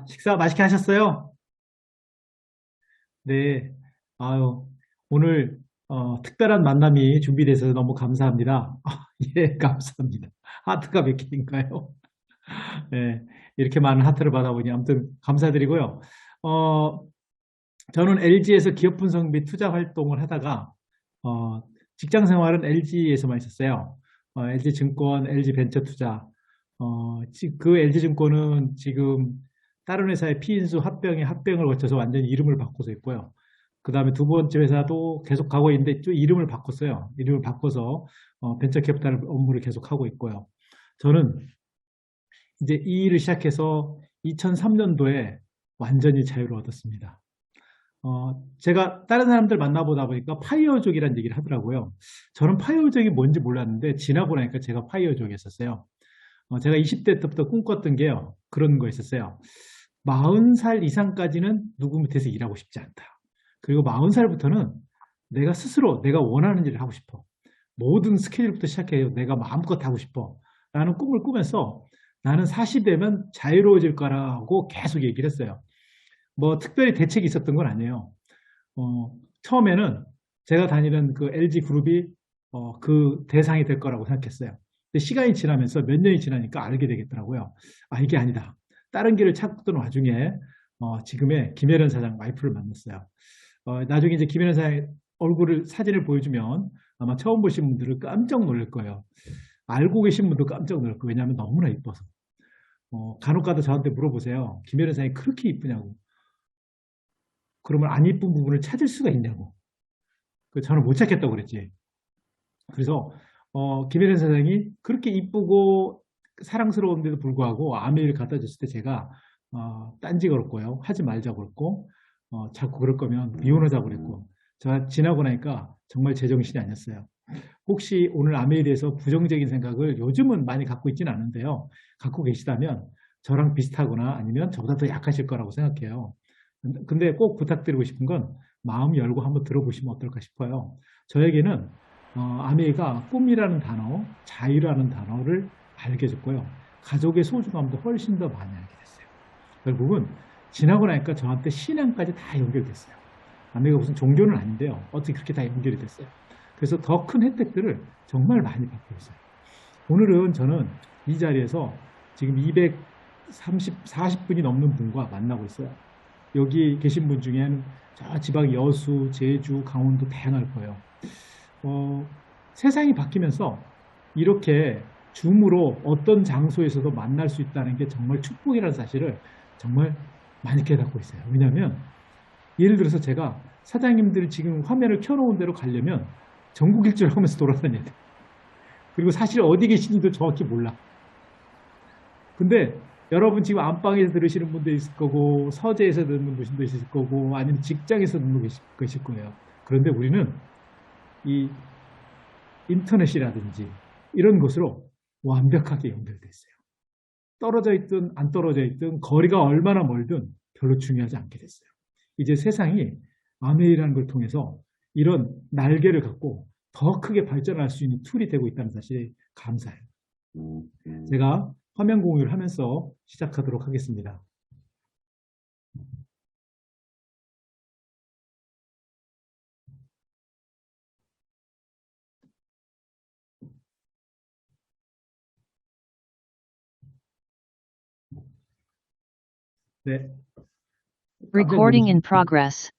식사 맛있게 하셨어요? 네. 아유, 오늘 특별한 만남이 준비돼서 너무 감사합니다. 예, 감사합니다. 하트가 몇 개인가요? 네, 이렇게 많은 하트를 받아보니 아무튼 감사드리고요. 어, 저는 LG에서 기업 분석 및 투자 활동을 하다가 어, 직장 생활은 LG에서만 있었어요. LG증권, LG벤처투자. 그 LG증권은 지금 다른 회사의 피인수 합병을 거쳐서 완전히 이름을 바꿔서 있고요. 그 다음에 두 번째 회사도 계속 가고 있는데 또 이름을 바꿨어요. 이름을 바꿔서 벤처캐피탈 업무를 계속 하고 있고요. 저는 이제 이 일을 시작해서 2003년도에 완전히 자유를 얻었습니다. 제가 다른 사람들 만나보다 보니까 파이어족이라는 얘기를 하더라고요. 저는 파이어족이 뭔지 몰랐는데 지나고 나니까 제가 파이어족이었었어요. 제가 20대 때부터 꿈꿨던 게요. 그런 거였었어요. 40살 이상까지는 누구 밑에서 일하고 싶지 않다. 그리고 40살부터는 내가 스스로 내가 원하는 일을 하고 싶어. 모든 스케줄부터 시작해서 내가 마음껏 하고 싶어. 라는 꿈을 꾸면서 나는 40대면 자유로워질 거라고 계속 얘기를 했어요. 뭐 특별히 대책이 있었던 건 아니에요. 처음에는 제가 다니는 그 LG 그룹이 그 대상이 될 거라고 생각했어요. 근데 시간이 지나면서 몇 년이 지나니까 알게 되겠더라고요. 아, 이게 아니다. 다른 길을 찾던 와중에 지금의 김혜련 사장 와이프를 만났어요. 나중에 이제 김혜련 사장 얼굴을 사진을 보여주면 아마 처음 보신 분들은 깜짝 놀랄 거예요. 알고 계신 분도 깜짝 놀랄 거예요. 왜냐하면 너무나 이뻐서. 간혹가다 저한테 물어보세요. 김혜련 사장이 그렇게 이쁘냐고. 그러면 안 이쁜 부분을 찾을 수가 있냐고. 저는 못 찾겠다고 그랬지. 그래서 김혜련 사장이 그렇게 이쁘고 사랑스러운데도 불구하고 아메이를 갖다 줬을 때 제가 딴지 걸었고요. 하지 말자고 그랬고 자꾸 그럴 거면 이혼하자고 그랬고 제가 지나고 나니까 정말 제정신이 아니었어요. 혹시 오늘 아메이에 대해서 부정적인 생각을 요즘은 많이 갖고 있지는 않은데요. 갖고 계시다면 저랑 비슷하거나 아니면 저보다 더 약하실 거라고 생각해요. 근데 꼭 부탁드리고 싶은 건 마음 열고 한번 들어보시면 어떨까 싶어요. 저에게는 아메이가 꿈이라는 단어, 자유라는 단어를 알게 해줬고요. 가족의 소중함도 훨씬 더 많이 알게 됐어요. 결국은 지나고 나니까 저한테 신앙까지 다 연결됐어요. 아메이가 무슨 종교는 아닌데요. 어떻게 그렇게 다 연결이 됐어요. 그래서 더 큰 혜택들을 정말 많이 받고 있어요. 오늘은 저는 이 자리에서 지금 230, 40분이 넘는 분과 만나고 있어요. 여기 계신 분 중에는 저 지방 여수, 제주, 강원도 다양할 거예요. 세상이 바뀌면서 이렇게 줌으로 어떤 장소에서도 만날 수 있다는 게 정말 축복이라는 사실을 정말 많이 깨닫고 있어요. 왜냐하면 예를 들어서 제가 사장님들 지금 화면을 켜놓은 대로 가려면 전국 일주를 하면서 돌아다녀야 돼. 그리고 사실 어디 계신지도 정확히 몰라. 근데 여러분 지금 안방에서 들으시는 분도 있을 거고 서재에서 듣는 분도 있을 거고 아니면 직장에서 듣는 분도 계실 거예요. 그런데 우리는 이 인터넷이라든지 이런 것으로 완벽하게 연결돼 있어요. 떨어져 있든 안 떨어져 있든 거리가 얼마나 멀든 별로 중요하지 않게 됐어요. 이제 세상이 아메이라는 걸 통해서 이런 날개를 갖고 더 크게 발전할 수 있는 툴이 되고 있다는 사실에 감사해요. 제가 화면 공유를 하면서 시작하도록 하겠습니다. 네, 깜짝 Recording in 놀라시는, progress.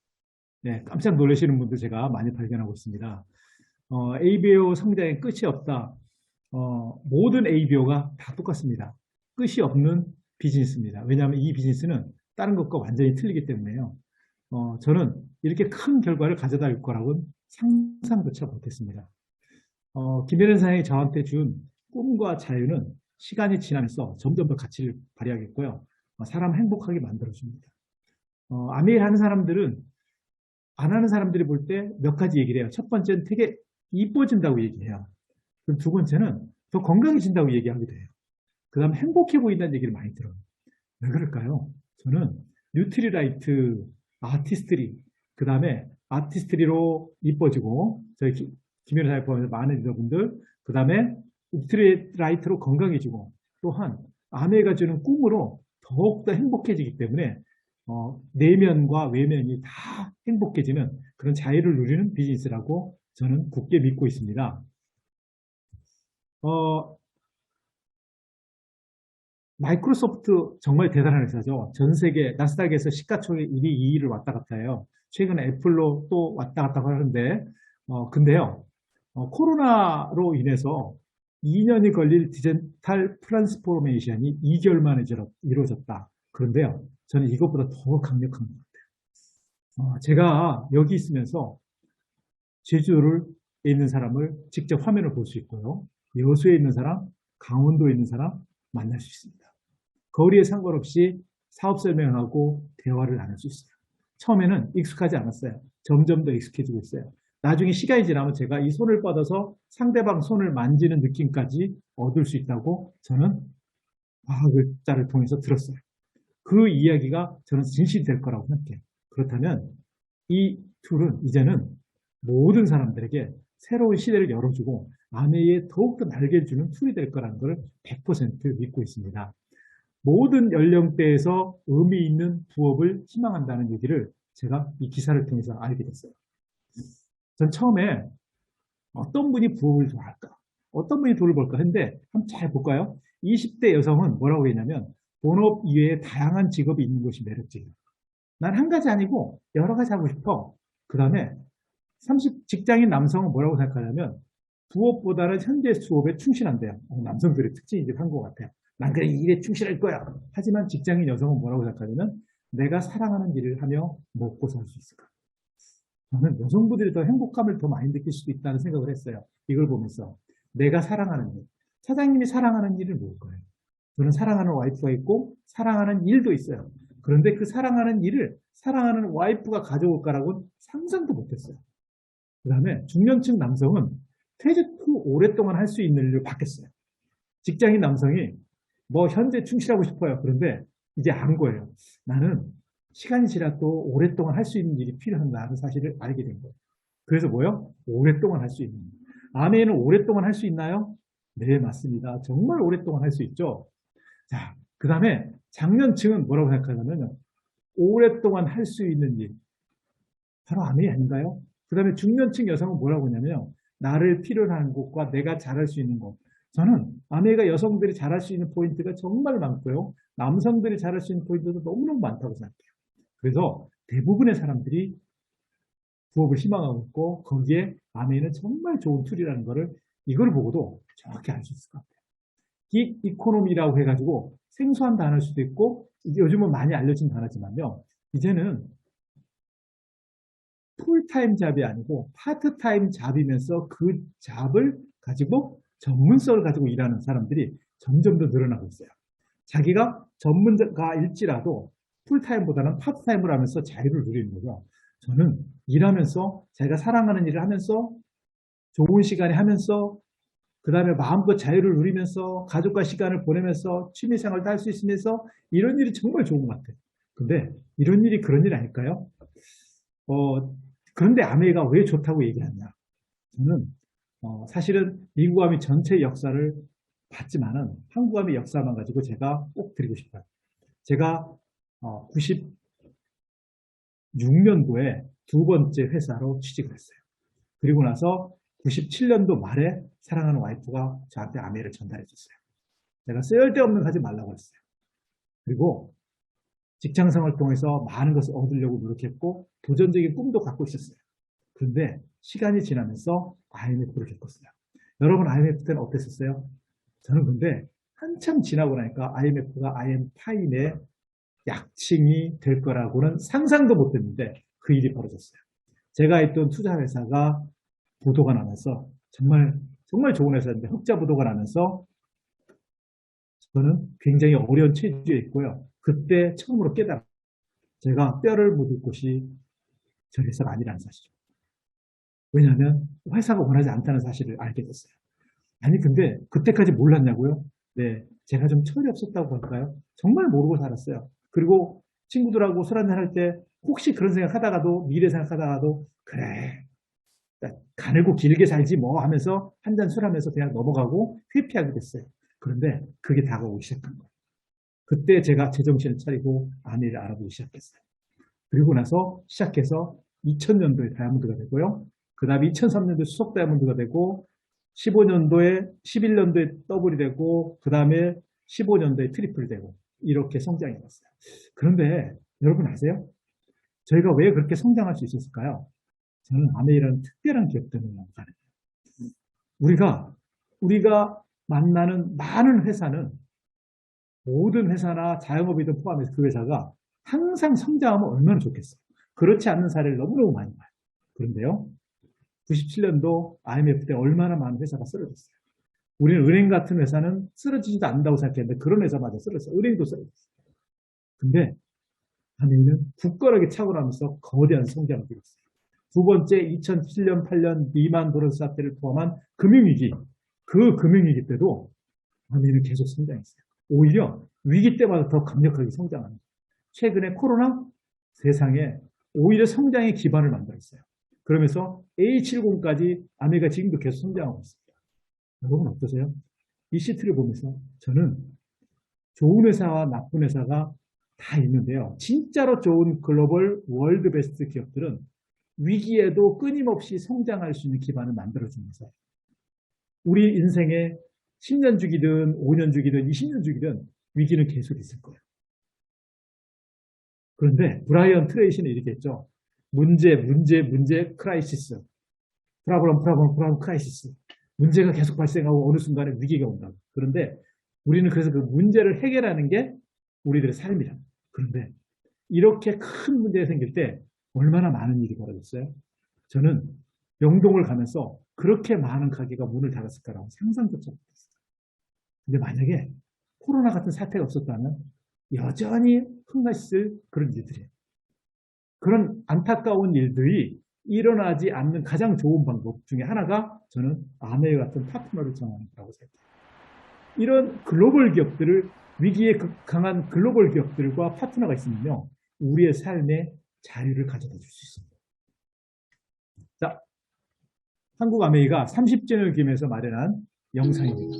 네, 깜짝 놀라시는 분도 제가 많이 발견하고 있습니다. ABO 성장에 끝이 없다. 모든 ABO가 다 똑같습니다. 끝이 없는 비즈니스입니다. 왜냐하면 이 비즈니스는 다른 것과 완전히 틀리기 때문에요. 저는 이렇게 큰 결과를 가져다 줄 거라고는 상상조차 못했습니다. 김혜련 사장이 저한테 준 꿈과 자유는 시간이 지나면서 점점 더 가치를 발휘하겠고요. 사람 행복하게 만들어줍니다. 아메일 하는 사람들은 안 하는 사람들이 볼 때 몇 가지 얘기를 해요. 첫 번째는 되게 이뻐진다고 얘기해요. 그리고 두 번째는 더 건강해진다고 얘기하기도 해요. 그 다음 행복해 보인다는 얘기를 많이 들어요. 왜 그럴까요? 저는 뉴트리라이트, 아티스트리, 그 다음에 아티스트리로 이뻐지고 저희 김현우 사회 포함해서 많은 리더분들, 그 다음에 뉴트리라이트로 건강해지고 또한 아내가 주는 꿈으로 더욱더 행복해지기 때문에 내면과 외면이 다 행복해지는 그런 자유를 누리는 비즈니스라고 저는 굳게 믿고 있습니다. 어, 마이크로소프트 정말 대단한 회사죠. 전 세계 나스닥에서 시가총액 1위, 2위를 왔다 갔다 해요. 최근에 애플로 또 왔다 갔다 하는데, 근데요, 코로나로 인해서 2년이 걸릴 디지털 트랜스포메이션이 2개월 만에 이루어졌다. 그런데요, 저는 이것보다 더 강력한 것 같아요. 제가 여기 있으면서 제주도에 있는 사람을 직접 화면을 볼 수 있고요. 여수에 있는 사람, 강원도에 있는 사람 만날 수 있습니다. 거리에 상관없이 사업 설명하고 대화를 나눌 수 있어요. 처음에는 익숙하지 않았어요. 점점 더 익숙해지고 있어요. 나중에 시간이 지나면 제가 이 손을 뻗어서 상대방 손을 만지는 느낌까지 얻을 수 있다고 저는 과학자를 통해서 들었어요. 그 이야기가 저는 진실이 될 거라고 생각해요. 그렇다면 이 툴은 이제는 모든 사람들에게 새로운 시대를 열어주고 아내에 더욱더 날개를 주는 툴이 될 거라는 걸 100% 믿고 있습니다. 모든 연령대에서 의미 있는 부업을 희망한다는 얘기를 제가 이 기사를 통해서 알게 됐어요. 전 처음에 어떤 분이 부업을 좋아할까? 어떤 분이 돈을 벌까? 했는데 한번 잘 볼까요? 20대 여성은 뭐라고 했냐면 본업 이외에 다양한 직업이 있는 것이 매력적이다. 난 한 가지 아니고 여러 가지 하고 싶어. 그 다음에 30 직장인 남성은 뭐라고 생각하냐면 부업보다는 현재 수업에 충실한대요. 남성들의 특징이기도 한 것 같아요. 난 그래 이 일에 충실할 거야. 하지만 직장인 여성은 뭐라고 생각하냐면 내가 사랑하는 일을 하며 먹고 살 수 있을까? 저는 여성분들이 더 행복감을 더 많이 느낄 수도 있다는 생각을 했어요. 이걸 보면서 내가 사랑하는 일. 사장님이 사랑하는 일은 뭘까요? 저는 사랑하는 와이프가 있고 사랑하는 일도 있어요. 그런데 그 사랑하는 일을 사랑하는 와이프가 가져올까라고는 상상도 못했어요. 그 다음에 중년층 남성은 퇴직 후 오랫동안 할 수 있는 일을 받겠어요. 직장인 남성이 뭐 현재 충실하고 싶어요. 그런데 이제 안 거예요. 나는 시간이 지나도 오랫동안 할 수 있는 일이 필요한다는 사실을 알게 된 거예요. 그래서 뭐요? 오랫동안 할 수 있는 일. 아내는 오랫동안 할 수 있나요? 네, 맞습니다. 정말 오랫동안 할 수 있죠. 자, 그 다음에 장년층은 뭐라고 생각하냐면 오랫동안 할 수 있는 일. 바로 아내 아닌가요? 그 다음에 중년층 여성은 뭐라고 하냐면 나를 필요로 하는 곳과 내가 잘할 수 있는 곳. 저는 아내가 여성들이 잘할 수 있는 포인트가 정말 많고요. 남성들이 잘할 수 있는 포인트도 너무너무 많다고 생각해요. 그래서 대부분의 사람들이 부업을 희망하고 있고 거기에 아내는 정말 좋은 툴이라는 거를 이걸 보고도 정확히 알 수 있을 것 같아요. 긱 이코노미라고 해가지고 생소한 단어일 수도 있고 요즘은 많이 알려진 단어지만요. 이제는 풀타임 잡이 아니고 파트타임 잡이면서 그 잡을 가지고 전문성을 가지고 일하는 사람들이 점점 더 늘어나고 있어요. 자기가 전문가일지라도 풀타임보다는 파트타임을 하면서 자유를 누리는 거죠. 저는 일하면서 자기가 사랑하는 일을 하면서 좋은 시간에 하면서 그 다음에 마음껏 자유를 누리면서 가족과 시간을 보내면서 취미생활도 할 수 있으면서 이런 일이 정말 좋은 것 같아요. 근데 이런 일이 그런 일 아닐까요? 그런데 아메리카가 왜 좋다고 얘기하냐? 저는 사실은 미국아미 전체 역사를 봤지만은 한국아미 역사만 가지고 제가 꼭 드리고 싶어요. 제가 96년도에 두 번째 회사로 취직을 했어요. 그리고 나서 97년도 말에 사랑하는 와이프가 저한테 아메를 전달해 줬어요. 제가 쓸데없는 하지 말라고 했어요. 그리고 직장생활을 통해서 많은 것을 얻으려고 노력했고 도전적인 꿈도 갖고 있었어요. 그런데 시간이 지나면서 IMF를 겪었어요. 여러분 IMF 때는 어땠었어요? 저는 근데 한참 지나고 나니까 IMF가 IM파인의 약칭이 될 거라고는 상상도 못했는데 그 일이 벌어졌어요. 제가 있던 투자회사가 보도가 나면서 정말 좋은 회사인데 흑자 보도가 나면서 저는 굉장히 어려운 처지에 있고요. 그때 처음으로 깨달았어요. 제가 뼈를 묻을 곳이 저 회사가 아니라는 사실이죠. 왜냐하면 회사가 원하지 않다는 사실을 알게 됐어요. 아니 근데 그때까지 몰랐냐고요? 네, 제가 좀 철이 없었다고 할까요? 정말 모르고 살았어요. 그리고 친구들하고 술 한잔 할 때 혹시 그런 생각하다가도 미래 생각하다가도 그래 가늘고 길게 살지 뭐 하면서 한 잔 술 하면서 그냥 넘어가고 회피하게 됐어요. 그런데 그게 다가오기 시작한 거예요. 그때 제가 제정신을 차리고 아내를 알아보기 시작했어요. 그리고 나서 시작해서 2000년도에 다이아몬드가 되고요. 그 다음에 2003년도에 수석 다이아몬드가 되고 15년도에 11년도에 더블이 되고 그 다음에 15년도에 트리플이 되고 이렇게 성장해 왔어요. 그런데 여러분 아세요? 저희가 왜 그렇게 성장할 수 있었을까요? 저는 아메이라는 특별한 기업 때문에 나타나요. 우리가 만나는 많은 회사는 모든 회사나 자영업이든 포함해서 그 회사가 항상 성장하면 얼마나 좋겠어요. 그렇지 않는 사례를 너무너무 많이 봐요. 그런데요, 97년도 IMF 때 얼마나 많은 회사가 쓰러졌어요. 우리는 은행 같은 회사는 쓰러지지도 않는다고 생각했는데 그런 회사마저 쓰러졌어요. 은행도 쓰러졌어요. 근데 아메이는 굳건하게 차고 나면서 거대한 성장을 이뤘어요. 두 번째 2007년, 8년 리만 브러스 사태를 포함한 금융위기, 그 금융위기 때도 아메이는 계속 성장했어요. 오히려 위기 때마다 더 강력하게 성장합니다. 최근에 코로나 세상에 오히려 성장의 기반을 만들었어요. 그러면서 A70까지 아메이가 지금도 계속 성장하고 있습니다. 여러분 어떠세요? 이 시트를 보면서 저는 좋은 회사와 나쁜 회사가 다 있는데요. 진짜로 좋은 글로벌 월드 베스트 기업들은 위기에도 끊임없이 성장할 수 있는 기반을 만들어주면서 우리 인생의 10년 주기든 5년 주기든 20년 주기든 위기는 계속 있을 거예요. 그런데 브라이언 트레이시는 이렇게 했죠. 문제, 크라이시스. 프라블럼, 크라이시스. 문제가 계속 발생하고 어느 순간에 위기가 온다. 그런데 우리는 그래서 그 문제를 해결하는 게 우리들의 삶이다. 그런데 이렇게 큰 문제가 생길 때 얼마나 많은 일이 벌어졌어요? 저는 영동을 가면서 그렇게 많은 가게가 문을 닫았을까라고 상상조차 못했어요. 근데 만약에 코로나 같은 사태가 없었다면 여전히 흥하실 그런 일들이에요. 그런 안타까운 일들이 일어나지 않는 가장 좋은 방법 중에 하나가 저는 아메이 같은 파트너를 정하는 거라고 생각해요. 이런 글로벌 기업들을 위기에 강한 글로벌 기업들과 파트너가 있으면요. 우리의 삶에 자유를 가져다 줄 수 있습니다. 자, 한국 아메이가 30주년을 기념해서 마련한 영상입니다.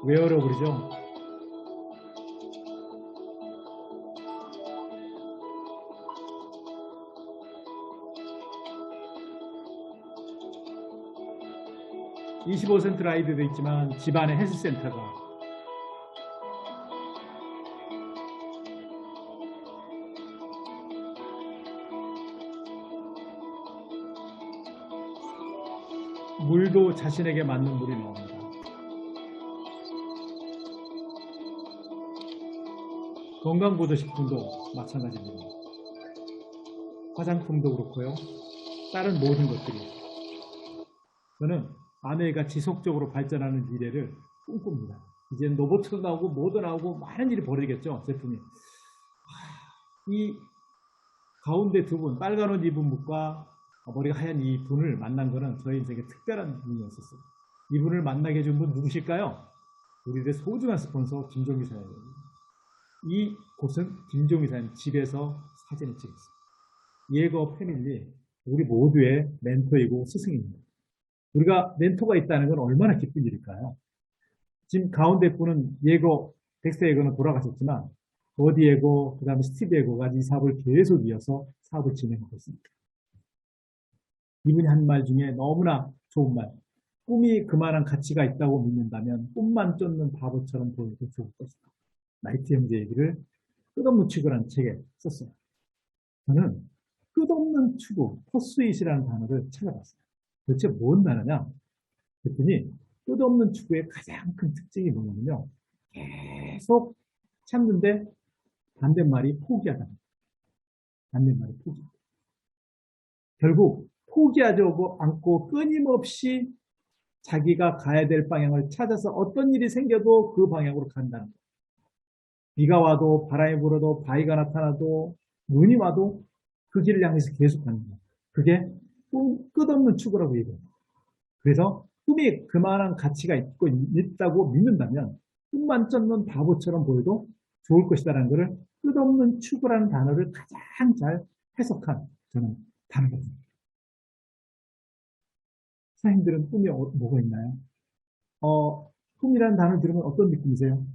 웨어러블이죠. (25센트) 라이드도 있지만 집안에 헬스센터가 물도 자신에게 맞는 물이 나옵니다. 건강보조식품도 마찬가지입니다. 화장품도 그렇고요. 다른 모든 것들이. 저는 아메이가 지속적으로 발전하는 미래를 꿈꿉니다. 이제는 로봇도 나오고 뭐도 나오고 많은 일이 벌어지겠죠. 제품이. 이 가운데 두 분, 빨간 옷 입은 분과 머리가 하얀 이 분을 만난 것은 저희 인생의 특별한 분이었었어요. 이분을 만나게 해준 분 누구실까요? 우리들의 소중한 스폰서 김종기 사장입니다. 이 곳은 김종기 사장님 집에서 사진을 찍었어요. 예거 패밀리, 우리 모두의 멘토이고 스승입니다. 우리가 멘토가 있다는 건 얼마나 기쁜 일일까요? 지금 가운데 분은 예거, 덱스터 예거는 돌아가셨지만 버디 예거, 그 다음에 스티브 예거가 이 사업을 계속 이어서 사업을 진행하고 있습니다. 이분이 한 말 중에 너무나 좋은 말. 꿈이 그만한 가치가 있다고 믿는다면 꿈만 쫓는 바보처럼 보여도 좋을 것이다. 나이트 형제 얘기를 끝없는 추구라는 책에 썼어요. 저는 끝없는 추구, 퍼스윗이라는 단어를 찾아봤어요. 도대체 뭔 단어냐? 그랬더니 끝없는 추구의 가장 큰 특징이 뭐냐면요. 계속 참는데 반대말이 포기하다. 반대말이 포기. 결국 포기하지 않고 끊임없이 자기가 가야 될 방향을 찾아서 어떤 일이 생겨도 그 방향으로 간다는 거예요. 비가 와도 바람이 불어도 바위가 나타나도 눈이 와도 그 길을 향해서 계속 가는 거예요. 그게 끝없는 추구라고 얘기해요. 그래서 꿈이 그만한 가치가 있다고 믿는다면 꿈만 쫓는 바보처럼 보여도 좋을 것이다라는 것을 끝없는 추구라는 단어를 가장 잘 해석한 저는 단어거든요. 사장님들은 꿈이 뭐가 있나요? 꿈이라는 단어를 들으면 어떤 느낌이세요?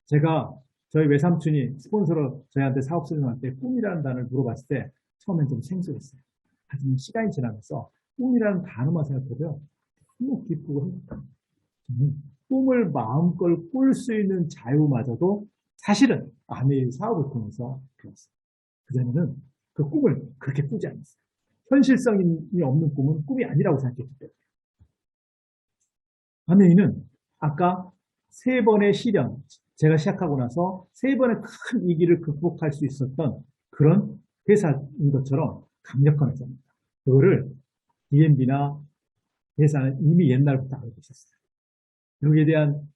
제가 저희 외삼촌이 스폰서로 저희한테 사업 설명할 때 꿈이라는 단어를 물어봤을 때 처음엔 좀 생소했어요. 하지만 시간이 지나면서 꿈이라는 단어만 생각해도 너무 기쁘고 행복합니다. 꿈을 마음껏 꿀 수 있는 자유마저도 사실은 아내의 사업을 통해서 배웠어요. 그전에는 그 꿈을 그렇게 꾸지 않았어요. 현실성이 없는 꿈은 꿈이 아니라고 생각했기 때문에. 아내이는 아까 3번의 시련, 제가 시작하고 나서 3번의 큰 위기를 극복할 수 있었던 그런 회사인 것처럼 강력한 회사입니다. 그거를 D&B나 회사는 이미 옛날부터 알고 있었어요. 여기에 대한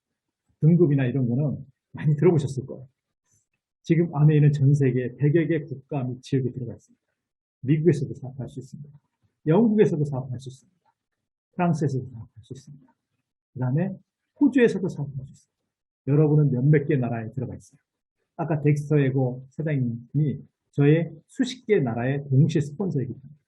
등급이나 이런 거는 많이 들어보셨을 거예요. 지금 아메이는 전 세계 100여 개 국가 및 지역에 들어가 있습니다. 미국에서도 사업할 수 있습니다. 영국에서도 사업할 수 있습니다. 프랑스에서도 사업할 수 있습니다. 그 다음에 호주에서도 사업할 수 있습니다. 여러분은 몇몇 개 나라에 들어가 있어요. 아까 덱스터 에고 사장님이 저의 수십 개 나라에 동시에 스폰서이기 때문에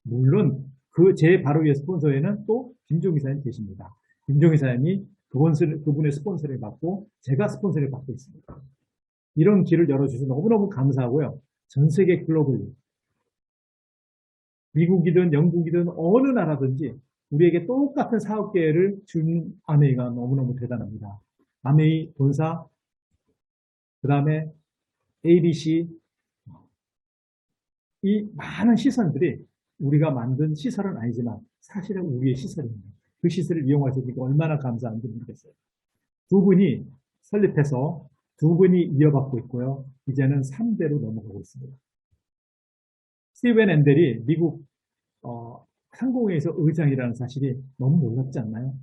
물론 그 제 바로 위에 스폰서에는 또 김종희 사장님 계십니다. 김종희 사장님이 그분의 스폰서를 받고 제가 스폰서를 받고 있습니다. 이런 길을 열어주셔서 너무너무 감사하고요. 전 세계 글로벌리 미국이든 영국이든 어느 나라든지 우리에게 똑같은 사업 기회를 준 아메이가 너무너무 대단합니다. 아메이 본사, 그 다음에 ABC, 이 많은 시설들이 우리가 만든 시설은 아니지만 사실은 우리의 시설입니다. 그 시설을 이용하셔서 얼마나 감사한지 모르겠어요. 두 분이 설립해서 두 분이 이어받고 있고요. 이제는 3대로 넘어가고 있습니다. 스티븐 앤델이 미국 상공회에서 의장이라는 사실이 너무 놀랍지 않나요?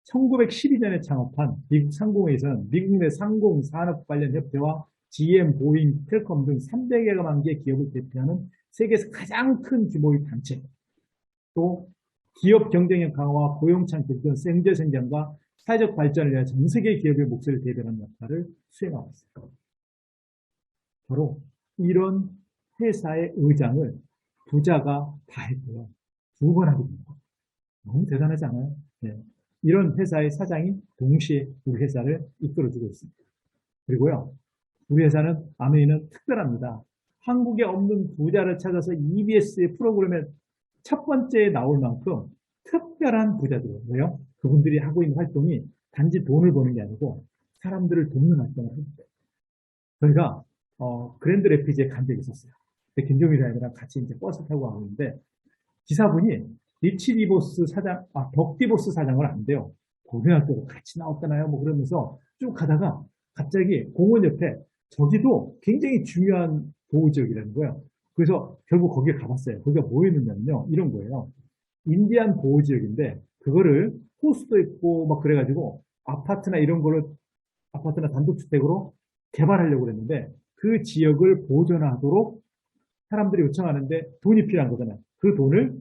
1912년에 창업한 미국 상공회에서는 미국 내 상공 산업 관련 협회와 GM, 보잉, 텔컴 등 300여만 개의 기업을 대표하는 세계에서 가장 큰 규모의 단체, 또 기업 경쟁력 강화와 고용 창출 등 생재 생산과 사회적 발전을 위해 전 세계 기업의 목소리를 대변하는 역할을 수행하고 있습니다. 바로 이런 회사의 의장을 부자가 다 했고요. 2번 하게 됩니다. 너무 대단하지 않아요? 네. 이런 회사의 사장이 동시에 우리 회사를 이끌어주고 있습니다. 그리고요, 우리 회사는 아메이는 특별합니다. 한국에 없는 부자를 찾아서 EBS의 프로그램에 첫 번째에 나올 만큼 특별한 부자들이에요. 왜요? 그분들이 하고 있는 활동이 단지 돈을 버는 게 아니고 사람들을 돕는 활동을 합니다. 저희가 그랜드 레피지에 간 적이 있었어요. 김종희 사장이랑 같이 이제 버스 타고 가고 있는데 기사분이 리치 디보스 사장, 덕디보스 사장을 안 돼요. 고등학교도 같이 나왔잖아요. 뭐 그러면서 쭉 가다가 갑자기 공원 옆에 저기도 굉장히 중요한 보호지역이라는 거예요. 그래서 결국 거기에 가봤어요. 거기가 뭐였느냐면요. 이런 거예요. 인디안 보호지역인데 그거를 호수도 있고 막 그래가지고 아파트나 이런 거를 아파트나 단독주택으로 개발하려고 그랬는데 그 지역을 보존하도록 사람들이 요청하는데 돈이 필요한 거잖아요. 그 돈을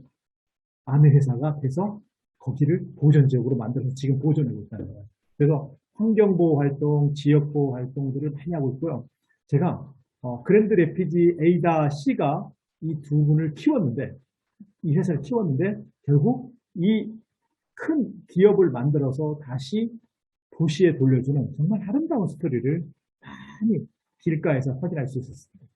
아내 회사가 돼서 거기를 보존지역으로 만들어서 지금 보존하고 있다는 거예요. 그래서 환경보호 활동, 지역보호 활동들을 많이 하고 있고요. 제가 그랜드 레피지 에이다 씨가 이 두 분을 키웠는데, 이 회사를 키웠는데 결국 이 큰 기업을 만들어서 다시 도시에 돌려주는 정말 아름다운 스토리를 많이 길가에서 확인할 수 있었습니다.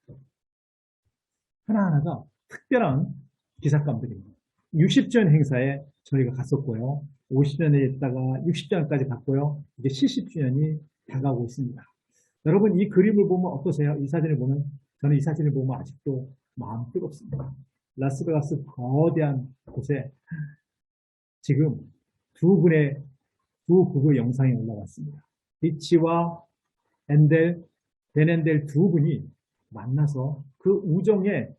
하나하나가 특별한 기사감들입니다. 60주년 행사에 저희가 갔었고요. 50년에 있다가 60주년까지 갔고요. 이제 70주년이 다가오고 있습니다. 여러분 이 그림을 보면 어떠세요? 이 사진을 보면 저는 이 사진을 보면 아직도 마음 뜨겁습니다. 라스베가스 거대한 곳에 지금 두 부부의 영상이 올라왔습니다. 리치와 앤델, 벤앤델 두 분이 만나서 그 우정의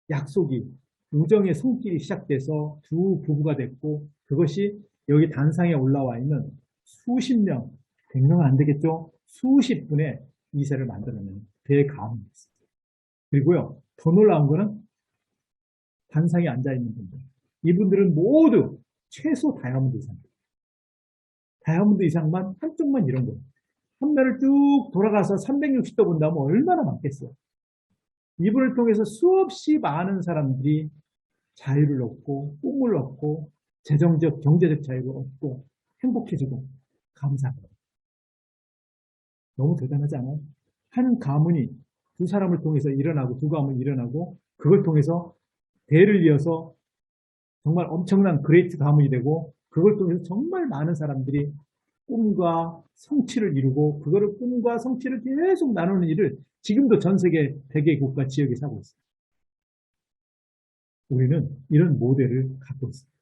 약속이 우정의 손길이 시작돼서 두 부부가 됐고 그것이 여기 단상에 올라와 있는 수십 명, 100명은 안 되겠죠? 수십 분의 이세를 만들어내는 대가문이었습니다. 그리고요, 더 놀라운 거는 단상에 앉아있는 분들. 이분들은 모두 최소 다이아몬드 이상. 다이아몬드 이상만 한쪽만 이런 거예요. 한면을 쭉 돌아가서 360도 본다면 얼마나 많겠어요. 이분을 통해서 수없이 많은 사람들이 자유를 얻고 꿈을 얻고 재정적, 경제적 자유를 얻고 행복해지고 감사합니다. 너무 대단하지 않아요? 한 가문이 두 사람을 통해서 일어나고 두 가문이 일어나고 그걸 통해서 대를 이어서 정말 엄청난 그레이트 가문이 되고 그걸 통해서 정말 많은 사람들이 꿈과 성취를 이루고 그거를 꿈과 성취를 계속 나누는 일을 지금도 전 세계 100개 국가 지역에서 하고 있습니다. 우리는 이런 모델을 갖고 있습니다.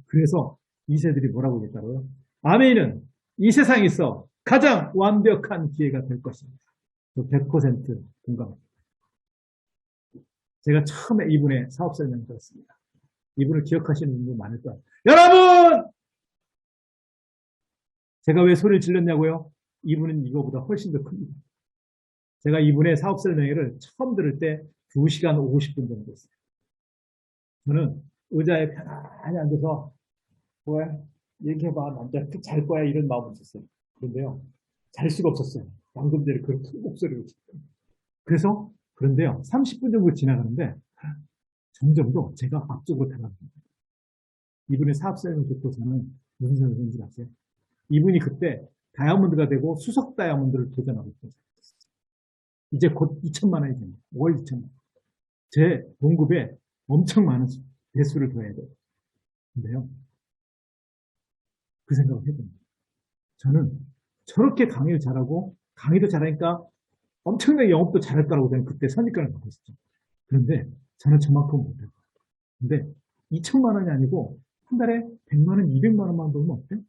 그래서 2세들이 뭐라고 했다고요? 아멘은 이 세상에서 가장 완벽한 기회가 될 것입니다. 100% 공감합니다. 제가 처음에 이분의 사업 설명을 들었습니다. 이분을 기억하시는 분들 많을 거예요. 여러분! 제가 왜 소리를 질렀냐고요? 이분은 이거보다 훨씬 더 큽니다. 제가 이분의 사업 설명회를 처음 들을 때 2시간 50분 정도 했어요. 저는 의자에 편안히 앉아서 뭐야? 얘기해봐. 남자 잘 거야. 이런 마음이 있었어요. 그런데요. 잘 수가 없었어요. 방금 전에 그 큰 목소리로. 그래서 그런데요. 30분 정도 지나가는데 점점 더 제가 앞쪽으로 다가갑니다. 이분의 사업 설명을 듣고서는 무슨 생각인지 아세요? 이분이 그때 다이아몬드가 되고 수석 다이아몬드를 도전하고 있어요. 이제 곧 2천만 원이 됩니다. 월 2천만 원. 제 봉급에 엄청 많은 배수를 더해야 돼요. 근데요. 그 생각을 해봅니다. 저는 저렇게 강의를 잘하고 강의도 잘하니까 엄청나게 영업도 잘할 거라고 저는 그때 선입견을 갖고 있었죠. 그런데 저는 저만큼 못할 거예요. 근데 2천만 원이 아니고 한 달에 100만 원, 200만 원만 벌면 어때?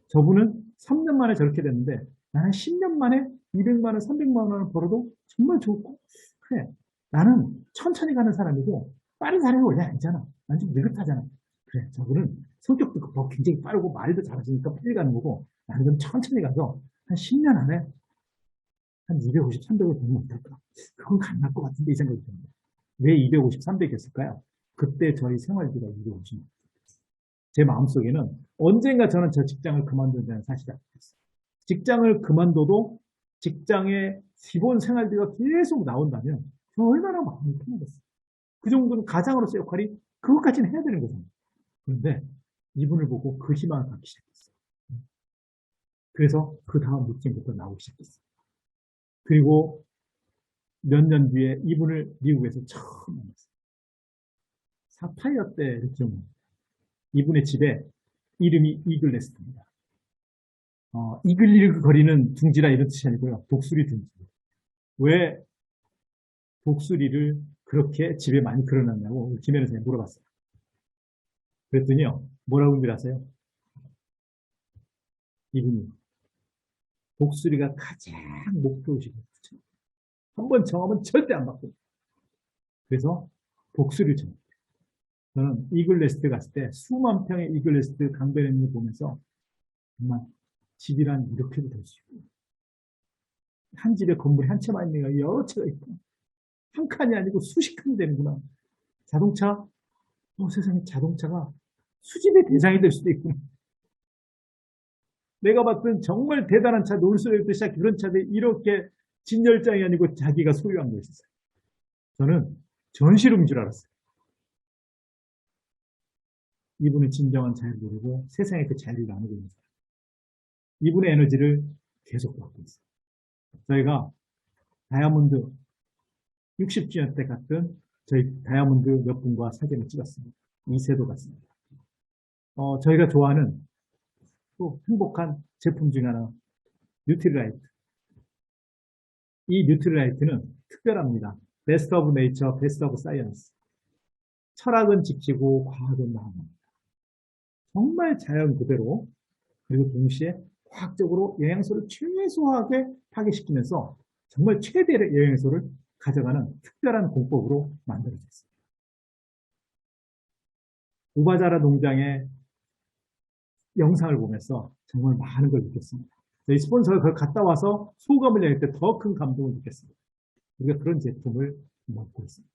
저분은 3년 만에 저렇게 됐는데 나는 10년 만에 200만 원, 300만 원을 벌어도 정말 좋고 그래. 나는 천천히 가는 사람이고 빠른 사람이 원래 아니잖아. 난 좀 느긋하잖아. 그래. 저분은 성격도 급하고 굉장히 빠르고 말도 잘하시니까 빨리 가는 거고 나는 좀 천천히 가서 한 10년 안에 한 250, 300을 벌면 어떨까? 그건 가능할 것 같은데 이 생각이 듭니다. 왜 250, 300이었을까요? 그때 저희 생활비가 250만. 제 마음속에는 언젠가 저는 저 직장을 그만둔다는 사실이 알겠어요. 직장을 그만둬도 직장의 기본 생활비가 계속 나온다면 저 얼마나 마음이 편하겠어요. 그 정도는 가장으로서 역할이 그것까지는 해야 되는 거잖아요. 그런데 이분을 보고 그 희망을 갖기 시작했어요. 그래서 그 다음 느낌부터 나오기 시작했어요. 그리고 몇 년 뒤에 이분을 미국에서 처음 만났어요. 사파이어 때 좀 이분의 집에 이름이 이글네스트입니다. 이글이글 거리는 둥지라 이런 뜻이 아니고요. 독수리 둥지. 왜 독수리를 그렇게 집에 많이 걸어놨냐고 김혜련 선생님이 물어봤어요. 그랬더니요. 뭐라고 얘기하세요? 이분이 독수리가 가장 목표의식을 한번 정하면 절대 안 바꿔요. 그래서 독수리를 정해요. 저는 이글네스트 갔을 때 수만 평의 이글네스트 강변을 보면서 정말 집이란 이렇게도 될 수 있고 한 집에 건물이 한 채만 있는 게 여러 채가 있고 한 칸이 아니고 수십 칸이 되는구나. 자동차, 세상에 자동차가 수집의 대상이 될 수도 있구나. 내가 봤던 정말 대단한 차, 롤스로이스 시작 그런 차들이 이렇게 진열장이 아니고 자기가 소유한 거였어요. 저는 전시룸인 줄 알았어요. 이분은 진정한 자유를 누리고 세상에 그 자유를 나누고 있는 사람. 이분의 에너지를 계속 받고 있어요. 저희가 다이아몬드 60주년 때 갔던 저희 다이아몬드 몇 분과 사진을 찍었습니다. 2세도 갔습니다. 저희가 좋아하는 또 행복한 제품 중에 하나 뉴트리라이트. 이 뉴트리라이트는 특별합니다. 베스트 오브 네이처, 베스트 오브 사이언스. 철학은 지키고 과학은 나아갑니다. 정말 자연 그대로 그리고 동시에 과학적으로 영양소를 최소하게 파괴시키면서 정말 최대의 영양소를 가져가는 특별한 공법으로 만들어졌습니다. 우바자라 농장의 영상을 보면서 정말 많은 걸 느꼈습니다. 저희 스폰서가 그걸 갔다 와서 소감을 얘기할 때 더 큰 감동을 느꼈습니다. 우리가 그런 제품을 먹고 있습니다.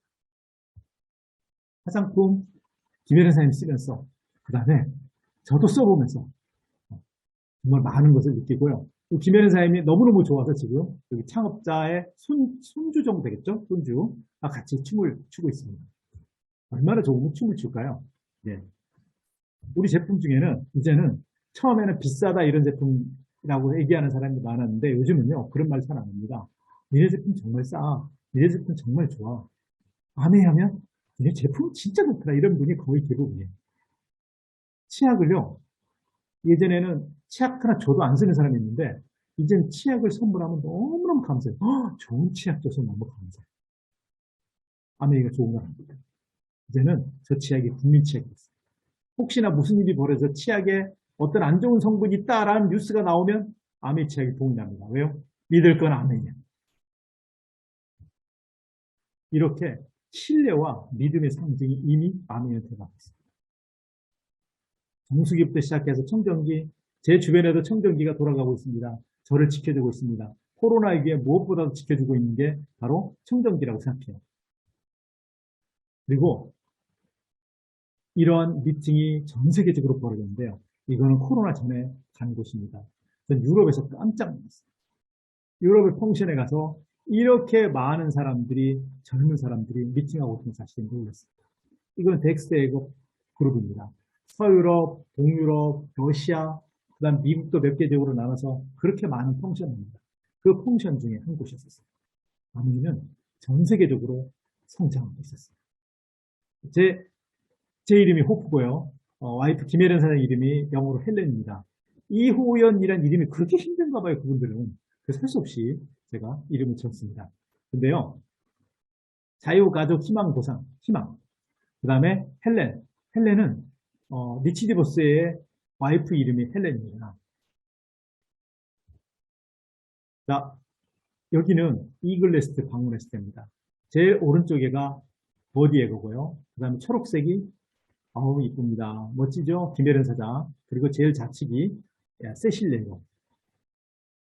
화장품 김혜련 사장님 쓰면서 그 다음에 저도 써보면서 정말 많은 것을 느끼고요. 김혜련 사장님이 너무너무 좋아서 지금 여기 창업자의 손주 정도 되겠죠? 손주가 같이 춤을 추고 있습니다. 얼마나 좋으면 춤을 출까요? 네. 우리 제품 중에는 이제는 처음에는 비싸다 이런 제품이라고 얘기하는 사람이 많았는데 요즘은요 그런 말 잘 안 합니다. 니네 제품 정말 싸. 니네 제품 정말 좋아. 아메하면 니네 제품 진짜 좋더라. 이런 분이 거의 대부분이에요. 치약을요. 예전에는 치약 하나 줘도 안 쓰는 사람이 있는데 이젠 치약을 선물하면 너무너무 감사해요. 좋은 치약 줘서 너무 감사해요. 아메이가 좋은 걸 합니다. 이제는 저 치약이 국민 치약이 됐어요. 혹시나 무슨 일이 벌어져 치약에 어떤 안 좋은 성분이 있다라는 뉴스가 나오면 아메이 치약이 도움납니다. 왜요? 믿을 건 아메이냐. 이렇게 신뢰와 믿음의 상징이 이미 아메이에 들어가 있습니다. 정수기부터 시작해서 청정기, 제 주변에도 청정기가 돌아가고 있습니다. 저를 지켜주고 있습니다. 코로나19에 무엇보다도 지켜주고 있는 게 바로 청정기라고 생각해요. 그리고 이러한 미팅이 전 세계적으로 벌어졌는데요. 이거는 코로나 전에 간 곳입니다. 전 유럽에서 깜짝 놀랐어요. 유럽의 펑션에 가서 이렇게 많은 사람들이, 젊은 사람들이 미팅하고 있는 사실에 놀랐습니다. 이건 덱스에거 그룹입니다. 서유럽, 동유럽, 러시아, 그 다음 미국도 몇 개적으로 나눠서 그렇게 많은 펑션입니다. 그 펑션 중에 한 곳이었어요. 아미는 전 세계적으로 성장하고 있었어요. 제 이름이 호프고요. 와이프 김혜련 사장 이름이 영어로 헬렌입니다. 이호연이라는 이름이 그렇게 힘든가 봐요, 그분들은. 그래서 할 수 없이 제가 이름을 지었습니다. 근데요, 자유가족 희망보상, 희망. 그 다음에 헬렌. 헬렌은, 리치 디버스의 와이프 이름이 헬렌입니다. 자, 여기는 이글레스트 방문했을 때입니다. 제일 오른쪽에가 버디에거고요. 그 다음에 초록색이 아우 이쁩니다. 멋지죠? 김혜련 사장. 그리고 제일 좌측이 세실레고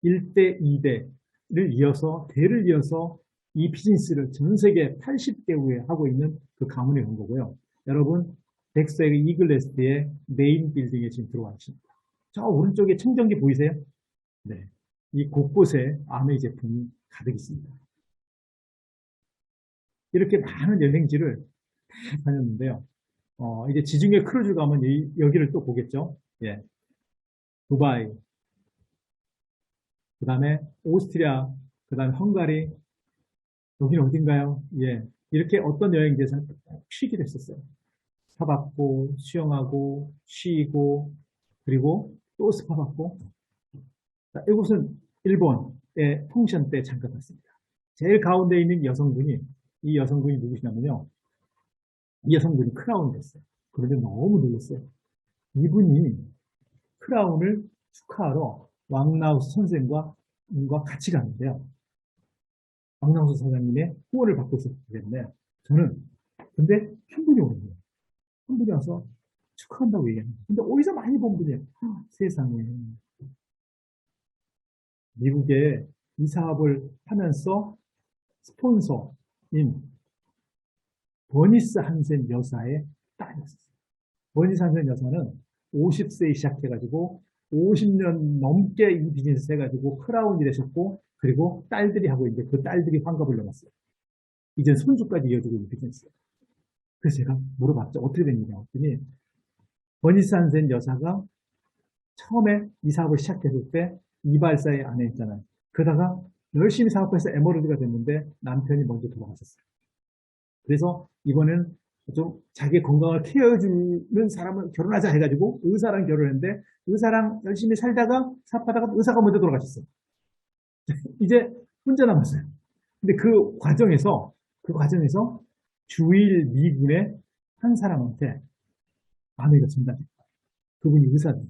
1대, 2대를 이어서 대를 이어서 이 비즈니스를 전 세계 80개국에 하고 있는 그 가문의 온 거고요. 여러분 덱스의 이글레스트의 메인 빌딩에 지금 들어와 있습니다. 저 오른쪽에 청정기 보이세요? 네, 이 곳곳에 아메이 제품이 가득 있습니다. 이렇게 많은 여행지를 다 다녔는데요. 이제 지중해 크루즈 가면 여기를 또 보겠죠. 예. 두바이, 그 다음에 오스트리아, 그 다음에 헝가리, 여기는 어딘가요? 예. 이렇게 어떤 여행지에서는 꼭 쉬기로 했었어요. 스파 받고, 수영하고, 쉬고, 그리고 또 스파 받고. 자, 이곳은 일본의 펑션 때 잠깐 봤습니다. 제일 가운데 있는 여성분이, 이 여성분이 누구시냐면요. 이 여성분이 크라운을 했어요. 그런데 너무 놀랐어요. 이분이 크라운을 축하하러 왕라우스 선생과 같이 갔는데요. 왕라우스 선생님의 후원을 받고 있었기 때문에 저는 근데 한 분이 오는 거예요. 한 분이 와서 축하한다고 얘기합니다. 근데 어디서 많이 본 분이에요. 세상에. 미국에 이 사업을 하면서 스폰서인 버니스 한센 여사의 딸이었어요. 버니스 한센 여사는 50세에 시작해가지고 50년 넘게 이 비즈니스 해가지고 크라운 일하셨고 그리고 딸들이 하고 있는데 그 딸들이 환갑을 넘었어요. 이제 손주까지 이어지고 있는 비즈니스예요. 그래서 제가 물어봤죠. 어떻게 된 일이냐 했더니 버니스 한센 여사가 처음에 이 사업을 시작했을 때 이발사의 아내 있잖아요. 그러다가 열심히 사업해서 에머런드가 됐는데 남편이 먼저 돌아가셨어요. 그래서 이번에는 좀 자기 건강을 케어해주는 사람을 결혼하자 해가지고 의사랑 결혼했는데 의사랑 열심히 살다가 사업하다가 의사가 먼저 돌아가셨어요. 이제 혼자 남았어요. 근데 그 과정에서 주일 미군의 한 사람한테 아내가 전달됐어요. 그분이 의사였어요.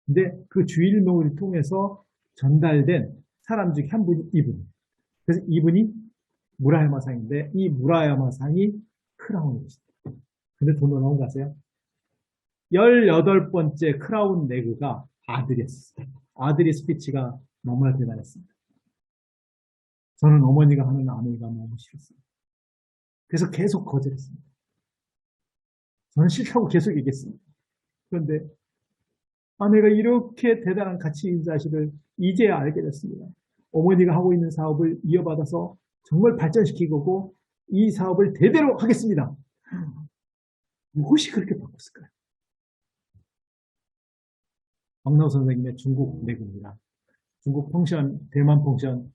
근데 그 주일묘를 통해서 전달된 사람 중에 한 분이 이분. 그래서 이분이 무라야마상인데 이 무라야마상이 크라운이었습니다. 근데 더 놀라운 거 아세요? 18번째 크라운 내그가 아들이었어요. 아들의 스피치가 너무나 대단했습니다. 저는 어머니가 하는 아내가 너무 싫었어요. 그래서 계속 거절했습니다. 저는 싫다고 계속 얘기했습니다. 그런데 아내가 이렇게 대단한 가치 있는 사실을 이제야 알게 됐습니다. 어머니가 하고 있는 사업을 이어받아서 정말 발전시키고 이 사업을 대대로 하겠습니다. 무엇이 그렇게 바꿨을까요? 박나우 선생님의 중국 내구입니다. 중국 펑션, 대만 펑션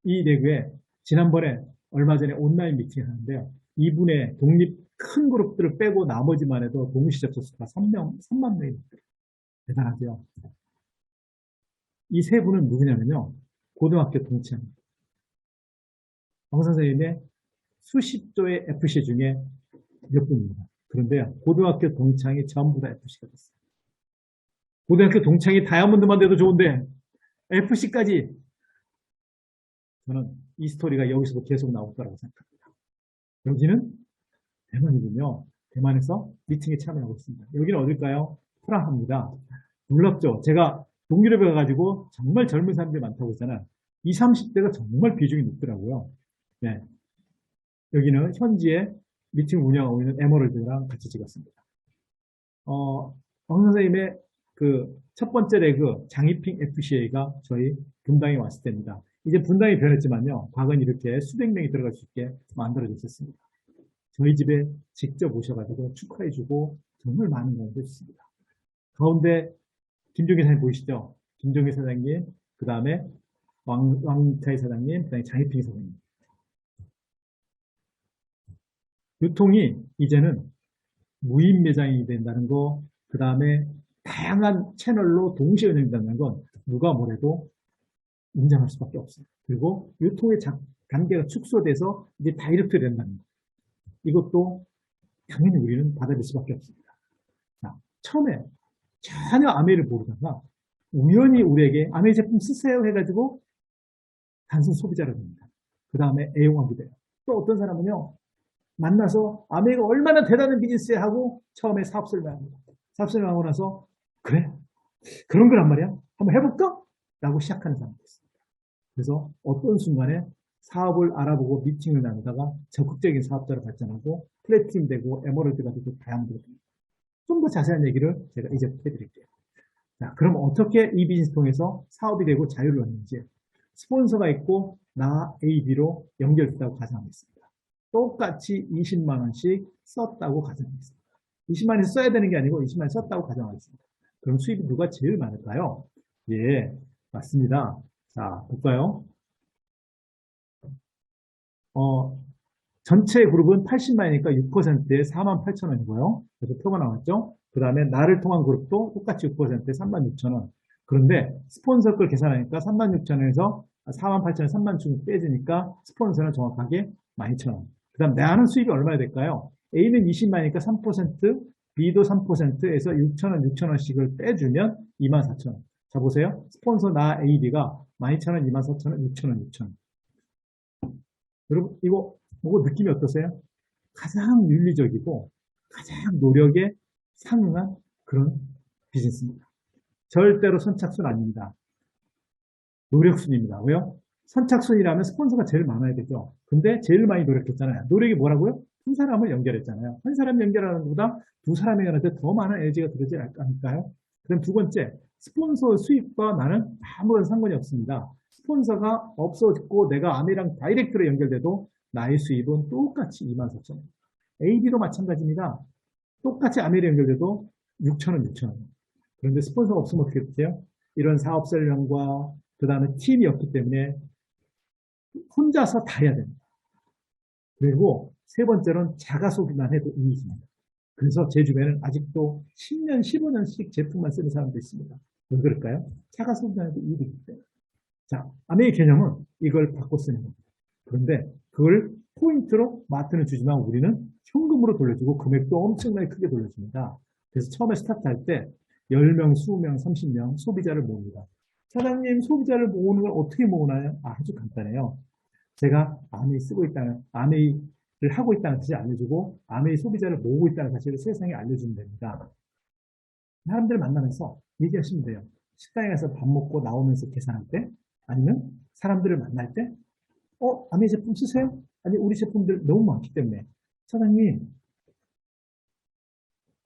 이 내구에 지난번에 얼마 전에 온라인 미팅을 하는데요. 이분의 독립 큰 그룹들을 빼고 나머지만 해도 동시 접속 수가 3만 명이 대단하죠. 이 세 분은 누구냐면요. 고등학교 동창입니다. 박 선생님의 수십 조의 FC 중에 몇 분입니다. 그런데 고등학교 동창이 전부 다 FC가 됐어요. 고등학교 동창이 다이아몬드만 돼도 좋은데 FC까지 저는 이 스토리가 여기서도 계속 나올 거라고 생각합니다. 여기는 대만이군요. 대만에서 미팅에 참여하고 있습니다. 여기는 어딜까요? 프라하입니다. 놀랍죠? 제가 동유럽에 가가지고 정말 젊은 사람들이 많다고 했잖아요. 20, 30대가 정말 비중이 높더라고요. 네. 여기는 현지에 미팅 운영하고 있는 에머럴드랑 같이 찍었습니다. 박 선생님의 그 첫 번째 레그 장이핑 FCA가 저희 분당에 왔을 때입니다. 이제 분당이 변했지만요. 과거는 이렇게 수백 명이 들어갈 수 있게 만들어졌었습니다. 저희 집에 직접 오셔가지고 축하해주고 정말 많은 걸 해주셨습니다. 가운데 김종기 사장님 보이시죠? 김종기 사장님, 그 다음에 왕차이 사장님, 그 다음에 장희핑 사장님. 유통이 이제는 무인 매장이 된다는 거, 그 다음에 다양한 채널로 동시에 운영된다는 건 누가 뭐래도 인정할 수밖에 없어요. 그리고 유통의 단계가 축소돼서 이제 다이렉트 된다는 거. 이것도 당연히 우리는 받아들일 수밖에 없습니다. 자, 처음에 전혀 아메이를 모르다가 우연히 우리에게 아메이 제품 쓰세요 해가지고 단순 소비자가 됩니다. 그 다음에 애용하게 돼요. 또 어떤 사람은요, 만나서 아메이가 얼마나 대단한 비즈니스에 하고 처음에 사업 설명합니다. 사업 설명하고 나서 그래? 그런 거란 말이야? 한번 해볼까? 라고 시작하는 사람도 있습니다. 그래서 어떤 순간에 사업을 알아보고 미팅을 나누다가 적극적인 사업자로 발전하고 플래티넘 되고 에머럴드가 되고 다이아몬드가 됩니다. 좀 더 자세한 얘기를 제가 이제 해드릴게요. 자, 그럼 어떻게 이 비즈니스 통해서 사업이 되고 자유를 얻는지 스폰서가 있고 나 AB로 연결됐다고 가정하겠습니다. 똑같이 20만 원씩 썼다고 가정하겠습니다. 20만 원에서 써야 되는 게 아니고 20만 원 썼다고 가정하겠습니다. 그럼 수입이 누가 제일 많을까요? 예, 맞습니다. 자, 볼까요? 전체 그룹은 80만이니까 6%에 4만 8천 원이고요. 그래서 표가 나왔죠. 그 다음에 나를 통한 그룹도 똑같이 6%에 3만 6천 원. 그런데 스폰서 걸 계산하니까 3만 6천 원에서 4만 8천 원, 3만 중 빼주니까 스폰서는 정확하게 12,000원. 그 다음 나는 수입이 얼마나 될까요? A는 20만이니까 3%, B도 3%에서 6천 원, 6천 원씩을 빼주면 2만 4천 원. 자, 보세요. 스폰서 나 AB가 12,000원, 2만 4천 원, 6천 원, 6천 원. 여러분, 이거 보고 느낌이 어떠세요? 가장 윤리적이고 가장 노력에 상응한 그런 비즈니스입니다. 절대로 선착순 아닙니다. 노력순입니다. 왜요? 선착순이라면 스폰서가 제일 많아야 되죠. 근데 제일 많이 노력했잖아요. 노력이 뭐라고요? 두 사람을 연결했잖아요. 한 사람 연결하는 것보다 두 사람이 연결할 때 더 많은 에너지가 들어지 않을까요? 그럼 두 번째, 스폰서 수입과 나는 아무런 상관이 없습니다. 스폰서가 없어졌고 내가 아미랑 다이렉트로 연결돼도 나의 수입은 똑같이 24,000원. AB도 마찬가지입니다. 똑같이 아미랑 연결돼도 6,000원, 6,000원. 그런데 스폰서가 없으면 어떻게 되세요? 이런 사업 설명과 그 다음에 팀이 없기 때문에 혼자서 다 해야 됩니다. 그리고 세 번째로는 자가소비만 해도 이익입니다. 그래서 제 주변에는 아직도 10년, 15년씩 제품만 쓰는 사람도 있습니다. 왜 그럴까요? 자가소비만 해도 이익이기 때문에. 자, 아메이 개념은 이걸 바꿔 쓰는 겁니다. 그런데 그걸 포인트로 마트는 주지만 우리는 현금으로 돌려주고 금액도 엄청나게 크게 돌려줍니다. 그래서 처음에 스타트할 때 10명, 20명, 30명 소비자를 모읍니다. 사장님, 소비자를 모으는 걸 어떻게 모으나요? 아주 간단해요. 제가 아메이 쓰고 있다는, 아메이를 하고 있다는 사실을 알려주고 아메이 소비자를 모으고 있다는 사실을 세상에 알려주면 됩니다. 사람들을 만나면서 얘기하시면 돼요. 식당에 가서 밥 먹고 나오면서 계산할 때 아니면 사람들을 만날 때 아메이 제품 쓰세요? 아니 우리 제품들 너무 많기 때문에 사장님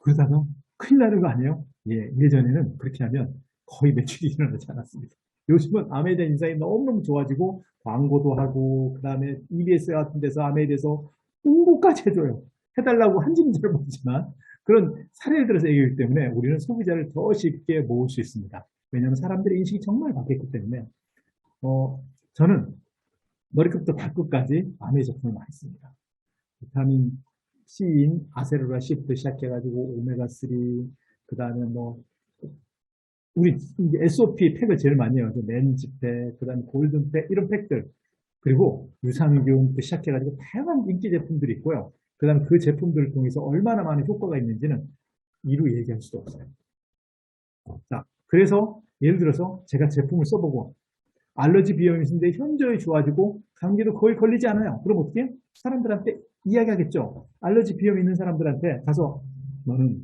그러다가 큰일 나는 거 아니에요? 예, 예전에는 그렇게 하면 거의 매출이 일어나지 않았습니다. 요즘은 아메에 대한 인상이 너무너무 좋아지고 광고도 하고 그다음에 EBS 같은 데서 아메에 대해서 홍보까지 해줘요. 해달라고 한 짐들을 모지만 그런 사례를 들어서 얘기하기 때문에 우리는 소비자를 더 쉽게 모을 수 있습니다. 왜냐하면 사람들의 인식이 정말 바뀌었기 때문에 저는 머리끝부터 발끝까지 아메 제품을 많이 씁니다. 비타민 C인 아세로라 C부터 시작해가지고 오메가3, 그 다음에 뭐, 우리 이제 SOP 팩을 제일 많이 해요. 렌즈팩, 그 다음에 골든팩, 이런 팩들. 그리고 유산균부터 시작해가지고 다양한 인기 제품들이 있고요. 그 다음에 그 제품들을 통해서 얼마나 많은 효과가 있는지는 이루 얘기할 수도 없어요. 자, 그래서 예를 들어서 제가 제품을 써보고 알러지 비염이 있는데 현저히 좋아지고 감기도 거의 걸리지 않아요. 그럼 어떻게 해요? 사람들한테 이야기하겠죠. 알러지 비염 있는 사람들한테 가서 너는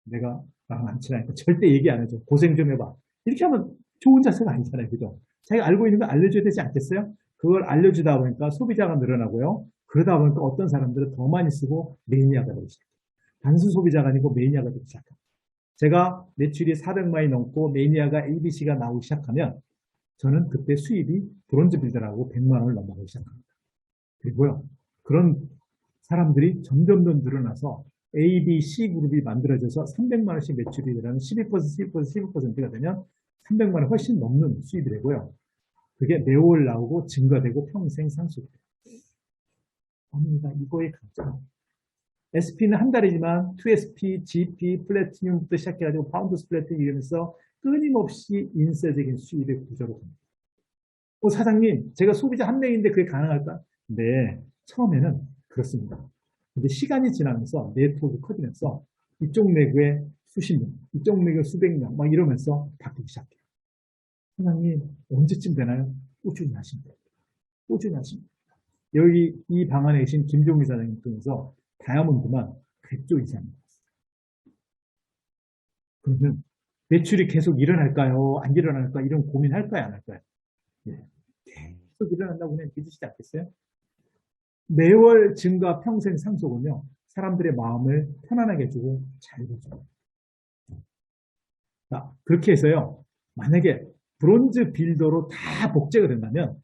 내가 나랑 안 친하니까 절대 얘기 안 해줘. 고생 좀 해봐. 이렇게 하면 좋은 자세가 아니잖아요. 그죠? 자기가 알고 있는 걸 알려줘야 되지 않겠어요? 그걸 알려주다 보니까 소비자가 늘어나고요. 그러다 보니까 어떤 사람들은 더 많이 쓰고 매니아가 되기 시작해요. 단순 소비자가 아니고 매니아가 되기 시작해요. 제가 매출이 400만이 넘고 매니아가 ABC가 나오기 시작하면 저는 그때 수입이 브론즈 빌더라고 100만 원을 넘어가기 시작합니다. 그리고요, 그런 사람들이 점점 더 늘어나서 A, B, C 그룹이 만들어져서 300만 원씩 매출이 되는 12%, 12%, 12%가 되면 300만 원 훨씬 넘는 수입이 되고요. 그게 매월 나오고 증가되고 평생 상수돼요. 이거의 강점. SP는 한 달이지만 2SP, GP, 플래티늄부터 시작해가지고 파운드 플래티늄 이러면서 끊임없이 인쇄적인 수입의 구조로 됩니다. 사장님, 제가 소비자 한 명인데 그게 가능할까? 네, 처음에는 그렇습니다. 근데 시간이 지나면서 네트워크 커지면서 이쪽 내구에 수십 명, 이쪽 내구에 수백 명, 막 이러면서 바뀌기 시작해요. 사장님, 언제쯤 되나요? 꾸준히 하시면 돼요. 꾸준히 하시면 돼요. 여기 이 방 안에 계신 김종희 사장님 통해서 다이아몬드만 100조 이상이 나왔어요. 그러면 매출이 계속 일어날까요? 안 일어날까? 이런 고민할까요? 안 할까요? 예. 계속 일어난다고 그냥 믿으시지 않겠어요? 매월 증가 평생 상속은요, 사람들의 마음을 편안하게 해주고 잘 해줘요. 자, 그렇게 해서요, 만약에 브론즈 빌더로 다 복제가 된다면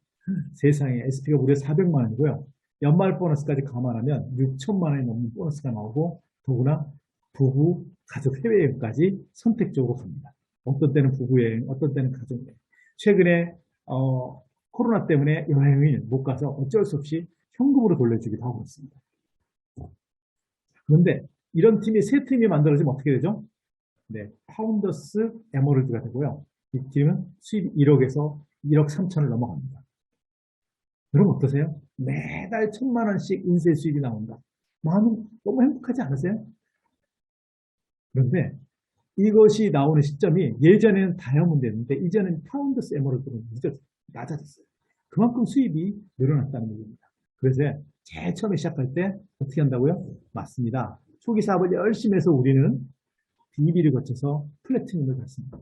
세상에 SP가 무려 400만 원이고요. 연말 보너스까지 감안하면 6천만 원이 넘는 보너스가 나오고 더구나 부부, 가족 해외여행까지 선택적으로 갑니다. 어떤 때는 부부여행, 어떤 때는 가족여행. 최근에 코로나 때문에 여행을 못 가서 어쩔 수 없이 현금으로 돌려주기도 하고 있습니다. 그런데 이런 팀이 세 팀이 만들어지면 어떻게 되죠? 네, 파운더스 에머럴드가 되고요. 이 팀은 수입 1억에서 1억 3천을 넘어갑니다. 여러분 어떠세요? 매달 1,000만 원씩 인쇄 수입이 나온다. 마음은 너무 행복하지 않으세요? 그런데 이것이 나오는 시점이 예전에는 다이아몬드였는데 이제는 파운더스 에머럴드로 낮아졌어요. 그만큼 수입이 늘어났다는 얘기입니다. 그래서 제일 처음에 시작할 때 어떻게 한다고요? 맞습니다. 초기 사업을 열심히 해서 우리는 BB를 거쳐서 플래티넘을 갔습니다.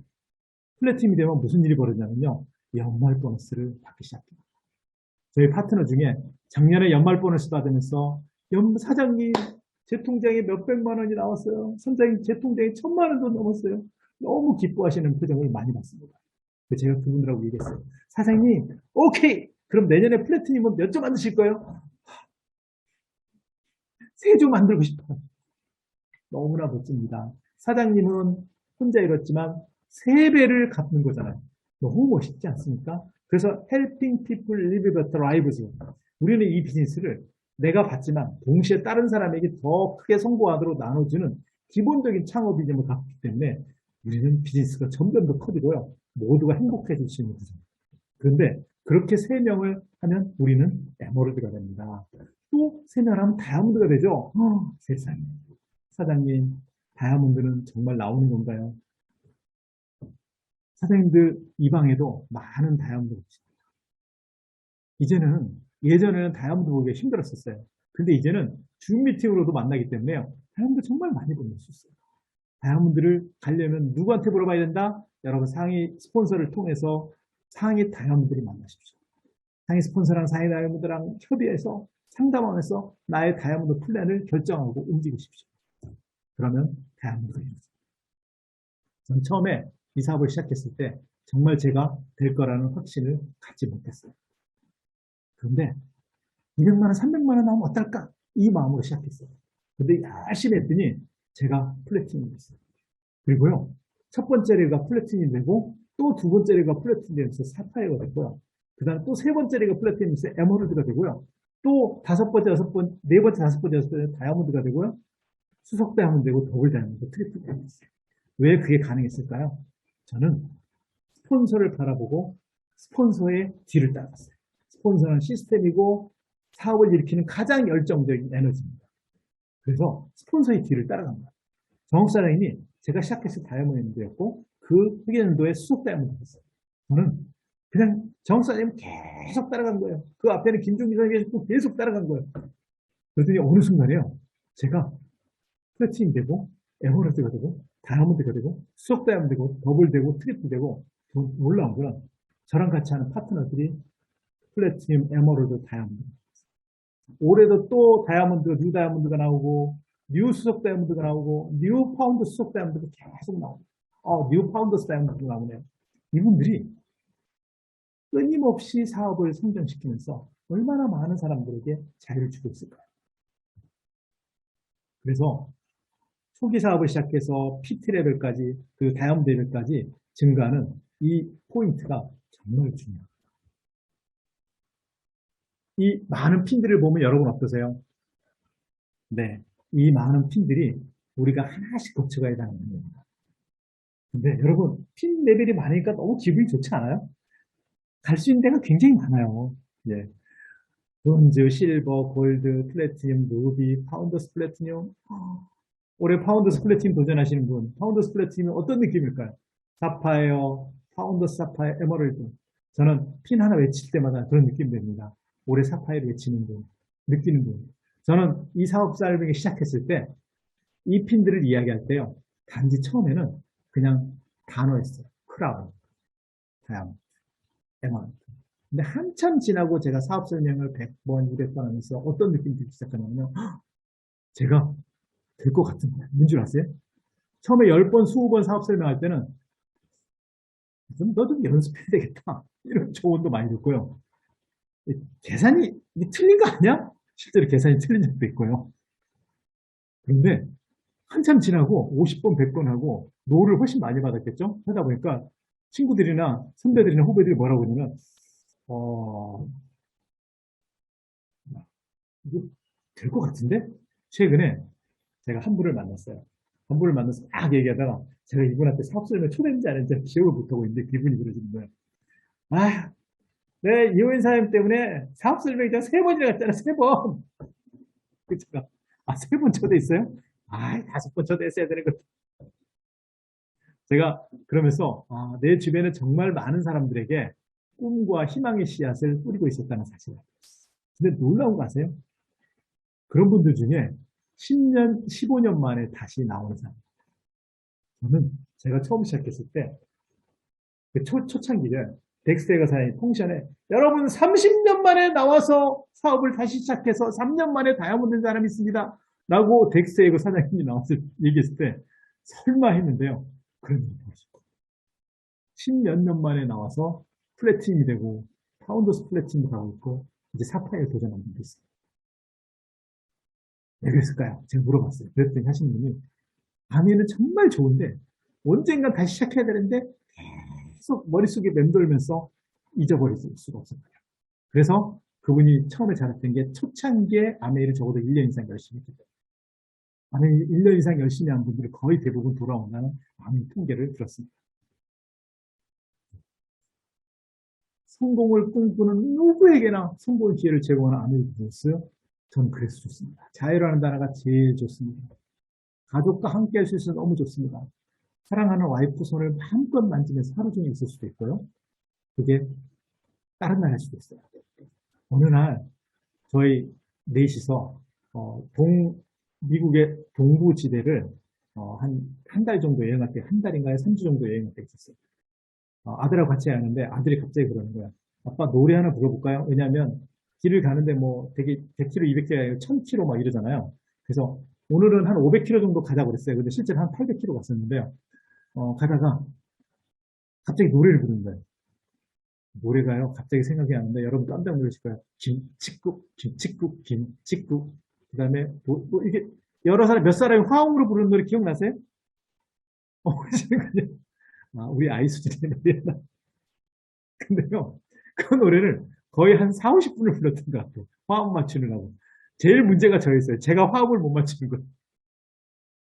플래티넘이 되면 무슨 일이 벌어지냐면요. 연말 보너스를 받기 시작해요. 저희 파트너 중에 작년에 연말 보너스 받으면서 사장님 제 통장에 몇백만 원이 나왔어요. 선장님 제 통장에 1,000만 원도 넘었어요. 너무 기뻐하시는 표정을 많이 봤습니다. 제가 그분들하고 얘기했어요. 사장님 오케이 그럼 내년에 플래티넘은 몇 조 만드실 거예요? 3조 만들고 싶어요. 너무나 멋집니다. 사장님은 혼자 이뤘지만 3배를 갚는 거잖아요. 너무 멋있지 않습니까? 그래서 helping people live better lives. 우리는 이 비즈니스를 내가 받지만 동시에 다른 사람에게 더 크게 성공하도록 나눠주는 기본적인 창업 비전을 갖기 때문에 우리는 비즈니스가 점점 더 커지고요. 모두가 행복해질 수 있는 비즈니스. 그런데 그렇게 3명을 하면 우리는 에머럴드가 됩니다. 또 3명을 하면 다이아몬드가 되죠. 세상에. 사장님, 다이아몬드는 정말 나오는 건가요? 사장님들 이 방에도 많은 다이아몬드가 있습니다. 이제는 예전에는 다이아몬드 보기가 힘들었었어요. 근데 이제는 줌 미팅으로도 만나기 때문에요. 다이아몬드 정말 많이 볼 수 있어요. 다이아몬드를 가려면 누구한테 물어봐야 된다? 여러분 상위 스폰서를 통해서 상위 다이아몬드를 만나십시오. 상위 스폰서랑 상위 다이아몬드랑 협의해서 상담하면서 나의 다이아몬드 플랜을 결정하고 움직이십시오. 그러면 다이아몬드가 이루어집니다. 전 처음에 이 사업을 시작했을 때 정말 제가 될 거라는 확신을 갖지 못했어요. 그런데 200만 원, 300만 원 나오면 어떨까? 이 마음으로 시작했어요. 근데 열심히 했더니 제가 플래티넘이 됐어요. 그리고요, 첫 번째 레가 플래티넘이 되고 또 두 번째 레가 플래티넘이 되면서 사파이어가 됐고요. 그 다음에 또 세 번째 레가 플래티넘이 되면서 에메랄드가 되고요. 또 다섯 번째, 여섯 번째, 네 번째, 다섯 번째, 여섯 번째 다이아몬드가 되고요. 수석 다이아몬드 되고 더블 다이아몬드, 트리플 다이아몬드 됐어요. 왜 그게 가능했을까요? 저는 스폰서를 바라보고 스폰서의 뒤를 따랐어요. 스폰서는 시스템이고 사업을 일으키는 가장 열정적인 에너지입니다. 그래서 스폰서의 뒤를 따라간 거예요. 정옥사장님이 제가 시작했을 다이아몬드였고 그 회계연도에 수석 다이아몬드였어요. 저는 그냥 정옥사장님 계속 따라간 거예요. 그 앞에는 김종기 선생님이 계속 따라간 거예요. 그랬더니 어느 순간에요. 제가 플래티넘 되고 에메랄드가 되고 다이아몬드가 되고 수석 다이아몬드 되고 더블 되고 트리플 되고 놀라운 거는 저랑 같이 하는 파트너들이 플래티넘, 에메랄드, 다이아몬드. 올해도 또 다이아몬드, 뉴 다이아몬드가 나오고 뉴 수석 다이아몬드가 나오고 뉴 파운드 수석 다이아몬드가 계속 나오고 뉴 파운더스 다이아몬드가 나오네요. 이분들이 끊임없이 사업을 성장시키면서 얼마나 많은 사람들에게 자유를 주고 있을까요? 그래서 초기 사업을 시작해서 PT 레벨까지 그 다이아몬드 레벨까지 증가하는 이 포인트가 정말 중요합니다. 이 많은 핀들을 보면 여러분 어떠세요? 네, 이 많은 핀들이 우리가 하나씩 거쳐가야 하는 겁니다. 근데 여러분 핀 레벨이 많으니까 너무 기분이 좋지 않아요? 갈 수 있는 데가 굉장히 많아요. 예. 브론즈, 실버, 골드, 플래티넘, 루비, 파운더스 플래티넘. 올해 파운더스 플래티넘 도전하시는 분, 파운더스 플래티넘이 어떤 느낌일까요? 사파이어, 파운더스 사파이어, 에메랄드. 저는 핀 하나 외칠 때마다 그런 느낌이 듭니다. 올해 사파이어를 외치는 분, 느끼는 분. 저는 이 사업 살빙을 시작했을 때 이 핀들을 이야기할 때요. 단지 처음에는 그냥 단어였어요. 크라운, 다이아몬드, 에메랄드. 근데 한참 지나고 제가 사업 설명을 100번, 200번 하면서 어떤 느낌이 들기 시작하냐면요. 제가 될 것 같은 거예요. 뭔 줄 아세요? 처음에 10번, 20번 사업 설명할 때는 너 좀 연습해야 되겠다. 이런 조언도 많이 듣고요. 계산이 틀린 거 아니야? 실제로 계산이 틀린 적도 있고요. 그런데 한참 지나고 50번, 100번 하고 노를 훨씬 많이 받았겠죠? 하다 보니까 친구들이나 선배들이나 후배들이 뭐라고 그러냐면 이거 될 것 같은데? 최근에 제가 한 분을 만났어요. 한 분을 만나서 막 얘기하다가 제가 이분한테 사업 설명 초대했는지 안 했는지 기억을 못하고 있는데 기분이 그러시는 거예요. 아, 내 이호인 사장님 때문에 사업 설명 제가 3번이나 갔잖아, 3번. 제가, 3번 초대했어요? 5번 초대했어야 되는 거. 제가 그러면서, 내 주변에 정말 많은 사람들에게 꿈과 희망의 씨앗을 뿌리고 있었다는 사실을 알았어요. 근데 놀라운 거 아세요? 그런 분들 중에 10년, 15년 만에 다시 나오는 사람. 저는 제가 처음 시작했을 때, 그 초창기를 덱스테가 사장님 통신에 여러분 30년 만에 나와서 사업을 다시 시작해서 3년 만에 다이아몬드 된 사람이 있습니다. 라고 덱스테이거 사장님이 나와서 얘기했을 때 설마 했는데요. 그런 일이 벌어졌고 10몇 년 만에 나와서 플래티넘이 되고 파운더스 플래티넘도 가고 있고 이제 사파이어 도전하는 분도 있어요. 왜 그랬을까요? 제가 물어봤어요. 그랬더니 하시는 분이 아미는 정말 좋은데 언젠가 다시 시작해야 되는데 계속 머릿속에 맴돌면서 잊어버릴 수가 없었어요. 그래서 그분이 처음에 잘했던 게 초창기에 아메이를 적어도 1년 이상 열심히 했기 때문에 아메이 1년 이상 열심히 한 분들이 거의 대부분 돌아온다는 많은 통계를 들었습니다. 성공을 꿈꾸는 누구에게나 성공 기회를 제공하는 아메이 비즈니스 저는 그래서 좋습니다. 자유라는 단어가 제일 좋습니다. 가족과 함께 할 수 있어서 너무 좋습니다. 사랑하는 와이프 손을 마음껏 만지면서 하루 종일 있을 수도 있고요. 그게 다른 날 할 수도 있어요. 어느 날 저희 넷이서 미국의 동부지대를 한 달 정도 여행할 때, 한 달인가요? 3주 정도 여행할 때 있었어요. 아들하고 같이 가는데 아들이 갑자기 그러는 거야. 아빠 노래 하나 불러볼까요? 왜냐하면 길을 가는데 뭐 되게 100km, 200km, 1000km 막 이러잖아요. 그래서 오늘은 한 500km 정도 가자고 그랬어요. 근데 실제로 한 800km 갔었는데요. 가다가 갑자기 노래를 부르는 거예요. 노래가요. 갑자기 생각이 나는데 여러분 깜짝 놀라실 거예요. 김치국, 김치국, 김치국. 그 다음에 이게 여러 사람, 몇 사람이 화음으로 부르는 노래 기억나세요? 지금 우리 아이 수준의 노래나. 근데요, 그 노래를 거의 한 4, 50분을 불렀던 것 같아요. 화음 맞추느라고. 제일 문제가 저였어요. 제가 화음을 못 맞추는 거예요.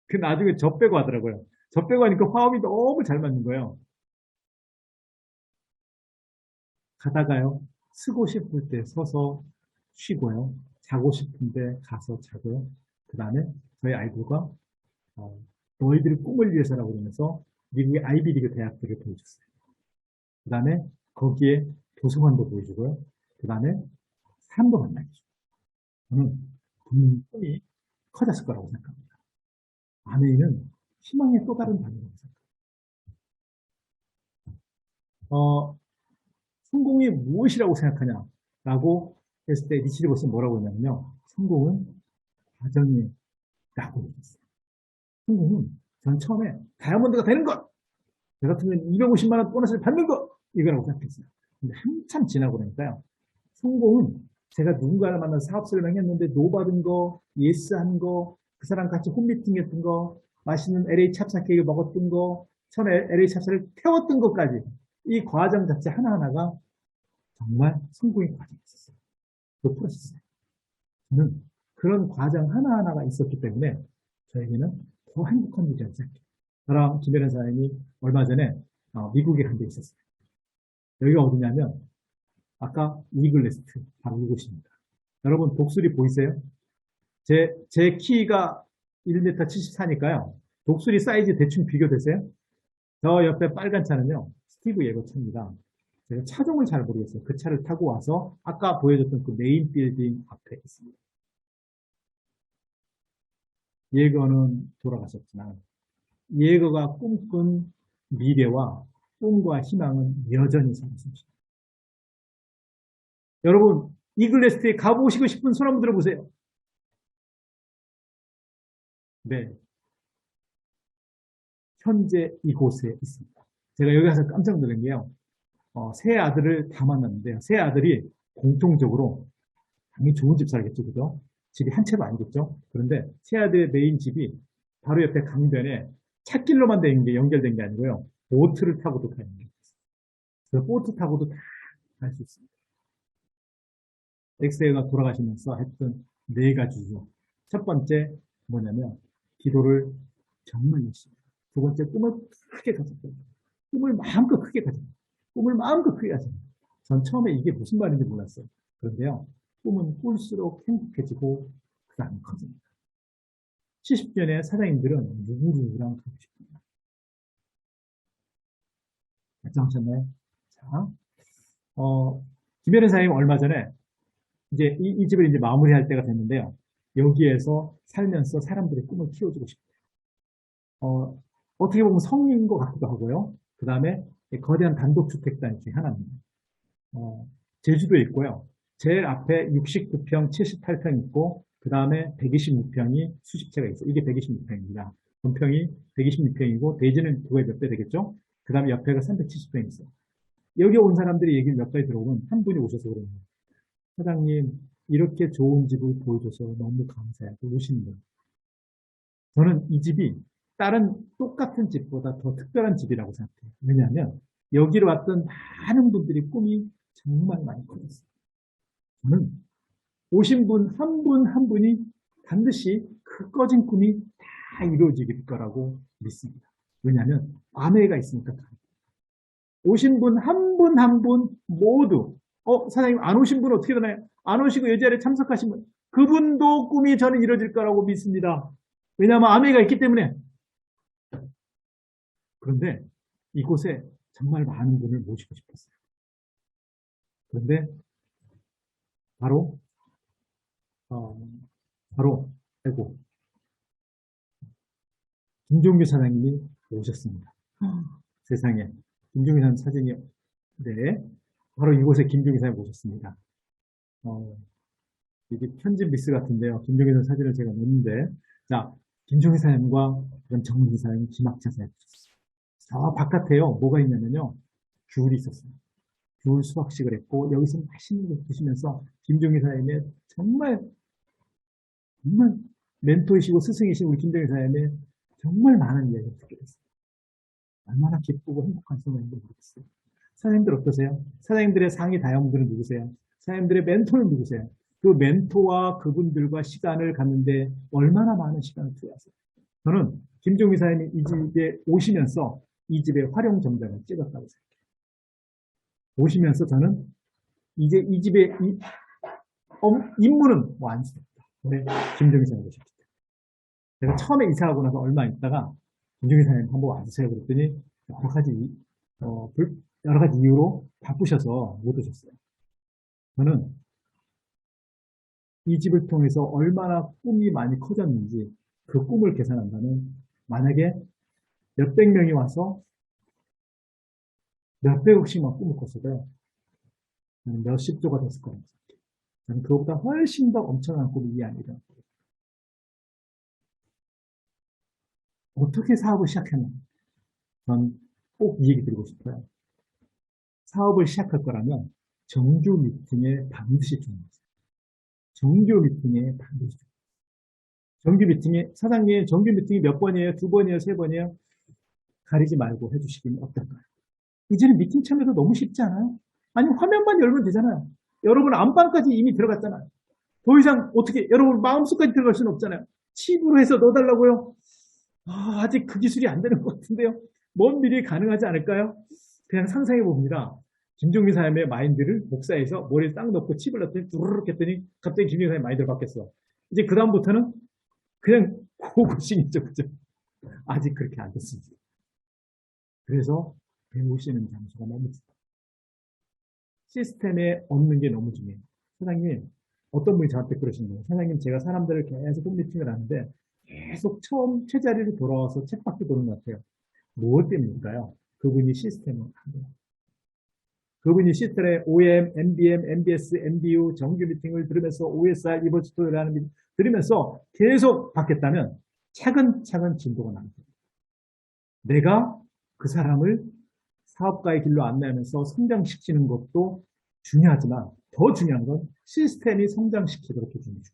그 나중에 저 빼고 하더라고요. 저 빼고 하니까 화음이 너무 잘 맞는 거예요. 가다가요, 쓰고 싶을 때 서서 쉬고요. 자고 싶은데 가서 자고요. 그 다음에 저희 아이들과 너희들의 꿈을 위해서라고 그러면서 미국의 아이비리그 대학들을 보여줬어요. 그 다음에 거기에 도서관도 보여주고요. 그 다음에 사람도 만나게 해주고. 저는 꿈이 커졌을 거라고 생각합니다. 아내는 희망의 또 다른 단계라고 생각합니다. 성공이 무엇이라고 생각하냐라고 했을 때 리치드 버스는 뭐라고 했냐면요. 성공은 과정이라고 얘기했어요. 성공은 전 처음에 다이아몬드가 되는 것! 저 같은 경우는 250만 원 보너스를 받는 것! 이거라고 생각했어요. 근데 한참 지나고 나니까요. 성공은 제가 누군가를 만나서 사업 설명했는데 노 받은 거, 예스 한 거, 그 사람 같이 홈미팅 했던 거, 맛있는 LA 찹쌀 케이크 먹었던 거, 처음에 LA 찹쌀을 태웠던 것까지 이 과정 자체 하나하나가 정말 성공의 과정이었어요. 그 프로세스. 저는 그런 과정 하나하나가 있었기 때문에 저에게는 더 행복한 일이라고 생각해요. 저랑 김혜련 사장님이 얼마 전에 미국에 간 데 있었어요. 여기가 어디냐면 아까 이글레스트 바로 이곳입니다. 여러분 독수리 보이세요? 제 키가 1m 74니까요. 독수리 사이즈 대충 비교되세요? 저 옆에 빨간 차는요. 스티브 예거 차입니다. 제가 차종을 잘 모르겠어요. 그 차를 타고 와서 아까 보여줬던 그 메인 빌딩 앞에 있습니다. 예거는 돌아가셨지만 예거가 꿈꾼 미래와 꿈과 희망은 여전히 살아있습니다. 여러분 이글레스트에 가보시고 싶은 손 한번 들어보세요. 네, 현재 이곳에 있습니다. 제가 여기 가서 깜짝 놀란 게요. 세 아들을 다 만났는데요. 세 아들이 공통적으로 당연히 좋은 집 살겠죠, 그죠? 집이 한 채도 아니겠죠? 그런데 세 아들의 메인 집이 바로 옆에 강변에 찻길로만 된 게 연결된 게 아니고요. 보트를 타고도 가는 게 있어요. 그 보트 타고도 다 갈 수 있습니다. 엑세가 돌아가시면서 했던 네 가지 중 첫 번째 뭐냐면 기도를 정말 열심히. 두 번째 꿈을 크게 가졌고 꿈을 마음껏 크게 가졌고 꿈을 마음껏 크게 가졌고 전 처음에 이게 무슨 말인지 몰랐어요. 그런데요. 꿈은 꿀수록 행복해지고 그 다음에 커집니다. 70년의 사장님들은 누구랑 가고 싶습니다. 결정하셨나요? 자, 김혜련 사장님 얼마 전에 이제 이 집을 이제 마무리할 때가 됐는데요. 여기에서 살면서 사람들의 꿈을 키워주고 싶어요. 어떻게 보면 성인 것 같기도 하고요. 그 다음에 거대한 단독주택단 중에 하나입니다. 제주도에 있고요. 제일 앞에 69평, 78평 있고 그 다음에 126평이 수십 채가 있어요. 이게 126평입니다. 본평이 126평이고 대지는 그거에 몇 배 되겠죠? 그 다음에 옆에가 370평 있어요. 여기 온 사람들이 얘기를 몇 가지 들어보면 한 분이 오셔서 그러는 거예요. 사장님 이렇게 좋은 집을 보여줘서 너무 감사해요. 오시는 거예요. 저는 이 집이 다른 똑같은 집보다 더 특별한 집이라고 생각해요. 왜냐하면 여기로 왔던 많은 분들이 꿈이 정말 많이 커졌어요. 저는 오신 분 한 분 한 분이 반드시 그 꺼진 꿈이 다 이루어질 거라고 믿습니다. 왜냐하면 아내가 있으니까. 오신 분 한 분 한 분 모두 사장님 안 오신 분 어떻게 되나요? 안 오시고 이 자리에 참석하신 분 그분도 꿈이 저는 이루어질 거라고 믿습니다. 왜냐하면 아내가 있기 때문에. 그런데 이곳에 정말 많은 분을 모시고 싶었어요. 그런데 바로 어, 바로 아이고 김종규 사장님이 오셨습니다. 세상에 김종규 사장 사진이 네 바로 이곳에 김종규 사장님 오셨습니다. 이게 편집 미스 같은데요. 김종규 사장 사진을 제가 넣는데 자, 김종희 사장님과 그럼 정민기 사장님 기막차 사장님. 저 바깥에요. 뭐가 있냐면요. 귤이 있었어요. 귤 수확식을 했고 여기서 맛있는 거 드시면서 김종희 사장님의 정말 멘토이시고 스승이신 우리 김종희 사장님의 정말 많은 이야기를 듣게 됐어요. 얼마나 기쁘고 행복한 순간인지 모르겠어요. 사장님들 어떠세요? 사장님들의 상위 다영들은 누구세요? 사장님들의 멘토는 누구세요? 그 멘토와 그분들과 시간을 갖는데 얼마나 많은 시간을 투여하세요? 저는 김종희 사장님이 이 집에 오시면서 이 집의 활용 점정을 찍었다고 생각해요. 오시면서 저는 이제 이 집의 임무는 완수됐다. 네, 김종희 사장님 오셨기 때문에. 제가 처음에 이사하고 나서 얼마 있다가 김종희 사장님 한번 와주세요 그랬더니 어, 여러 가지 이유로 바쁘셔서 못 오셨어요. 저는 이 집을 통해서 얼마나 꿈이 많이 커졌는지 그 꿈을 계산한다면 만약에 몇백 명이 와서 몇백억씩만 꿈을 꿨어도요. 저는 몇십 조가 됐을 거라고 생각해요. 저는 그것보다 훨씬 더 엄청난 꿈이 이 안에 일어났어요. 어떻게 사업을 시작했나? 저는 꼭 이 얘기 드리고 싶어요. 사업을 시작할 거라면 정규 미팅에 반드시 중요해요. 정규 미팅에 반드시 중요해요. 정규 미팅에 사장님 정규 미팅이 몇 번이에요? 두 번이에요? 세 번이에요? 가리지 말고 해주시기는 어떨까요? 이제는 미팅 참여도 너무 쉽지 않아요? 아니 화면만 열면 되잖아요. 여러분 안방까지 이미 들어갔잖아요. 더 이상 어떻게 여러분 마음속까지 들어갈 수는 없잖아요. 칩으로 해서 넣어달라고요? 아직 그 기술이 안 되는 것 같은데요. 먼 미래에 가능하지 않을까요? 그냥 상상해 봅니다. 김종민 사람의 마인드를 목사에서 머리에 딱 넣고 칩을 넣더니 두루룩 했더니 갑자기 김종민 사람의 마인드가 바뀌었어. 이제 그 다음부터는 그냥 고고싱이죠. 그죠? 아직 그렇게 안 됐습니다. 그래서 배우시는 장소가 너무 중요해요. 시스템에 얻는 게 너무 중요해요. 사장님, 어떤 분이 저한테 그러시는 거예요. 사장님, 제가 사람들을 계속 홈미팅을 하는데 계속 처음 제자리로 돌아와서 책밖에 보는 것 같아요. 무엇 때문일까요? 그분이 시스템을 안 돼요. 그분이 시스템에 OM, MBM, MBS, MBU 정규 미팅을 들으면서 OSR, 이버스토리라는 들으면서 계속 바뀌었다면 차근차근 진도가 나옵니다. 내가 그 사람을 사업가의 길로 안내하면서 성장시키는 것도 중요하지만 더 중요한 건 시스템이 성장시키도록 해주는 거예요.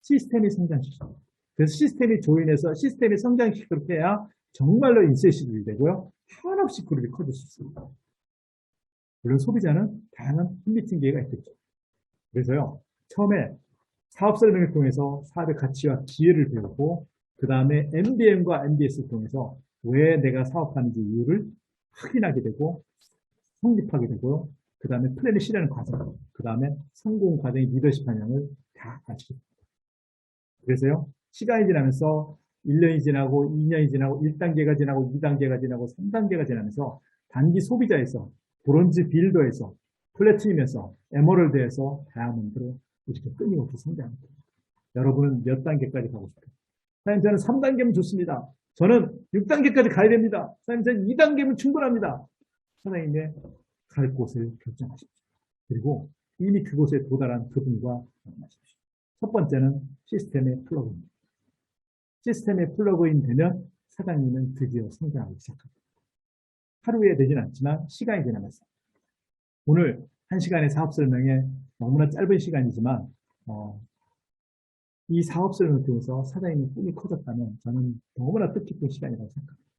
시스템이 성장시키도록. 그래서 시스템이 조인해서 시스템이 성장시키도록 해야 정말로 인센티브가 되고요. 한없이 그룹이 커질 수 있습니다. 물론 소비자는 다양한 홈미팅 기회가 있겠죠. 그래서요. 처음에 사업 설명을 통해서 사업의 가치와 기회를 배우고 그 다음에 MBM과 MBS를 통해서 왜 내가 사업하는지 이유를 확인하게 되고 성립하게 되고요. 그 다음에 플랜을 실현하는 과정, 그 다음에 성공 과정의 리더십 방향을 다 아시게 됩니다. 그래서요. 시간이 지나면서 1년이 지나고 2년이 지나고 1단계가 지나고 2단계가 지나고 3단계가 지나면서 단기 소비자에서 브론즈 빌더에서 플래티넘에서 에머럴드에서 다이아몬드로 이렇게 끊임없이 성장합니다. 여러분은 몇 단계까지 가고 싶어요? 사장님 저는 3단계면 좋습니다. 저는 6단계까지 가야 됩니다. 사장님 저는 2단계면 충분합니다. 사장님의 갈 곳을 결정하십시오. 그리고 이미 그곳에 도달한 그분과 만나십시오. 첫 번째는 시스템의 플러그인. 시스템에 플러그인 되면 사장님은 드디어 성장하기 시작합니다. 하루에 되진 않지만 시간이 지나면서 오늘 1시간의 사업 설명에 너무나 짧은 시간이지만 이 사업 설명을 통해서 사장님의 꿈이 커졌다면 저는 너무나 뜻깊은 시간이라고 생각합니다.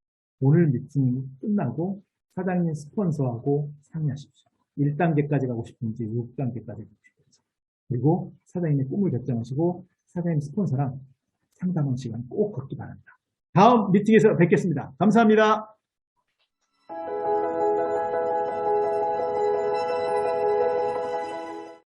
오늘 미팅이 끝나고 사장님 스폰서하고 상의하십시오. 1단계까지 가고 싶은지 6단계까지 가고 싶은지. 그리고 사장님의 꿈을 결정하시고 사장님 스폰서랑 상담한 시간 꼭 갖기 바랍니다. 다음 미팅에서 뵙겠습니다. 감사합니다.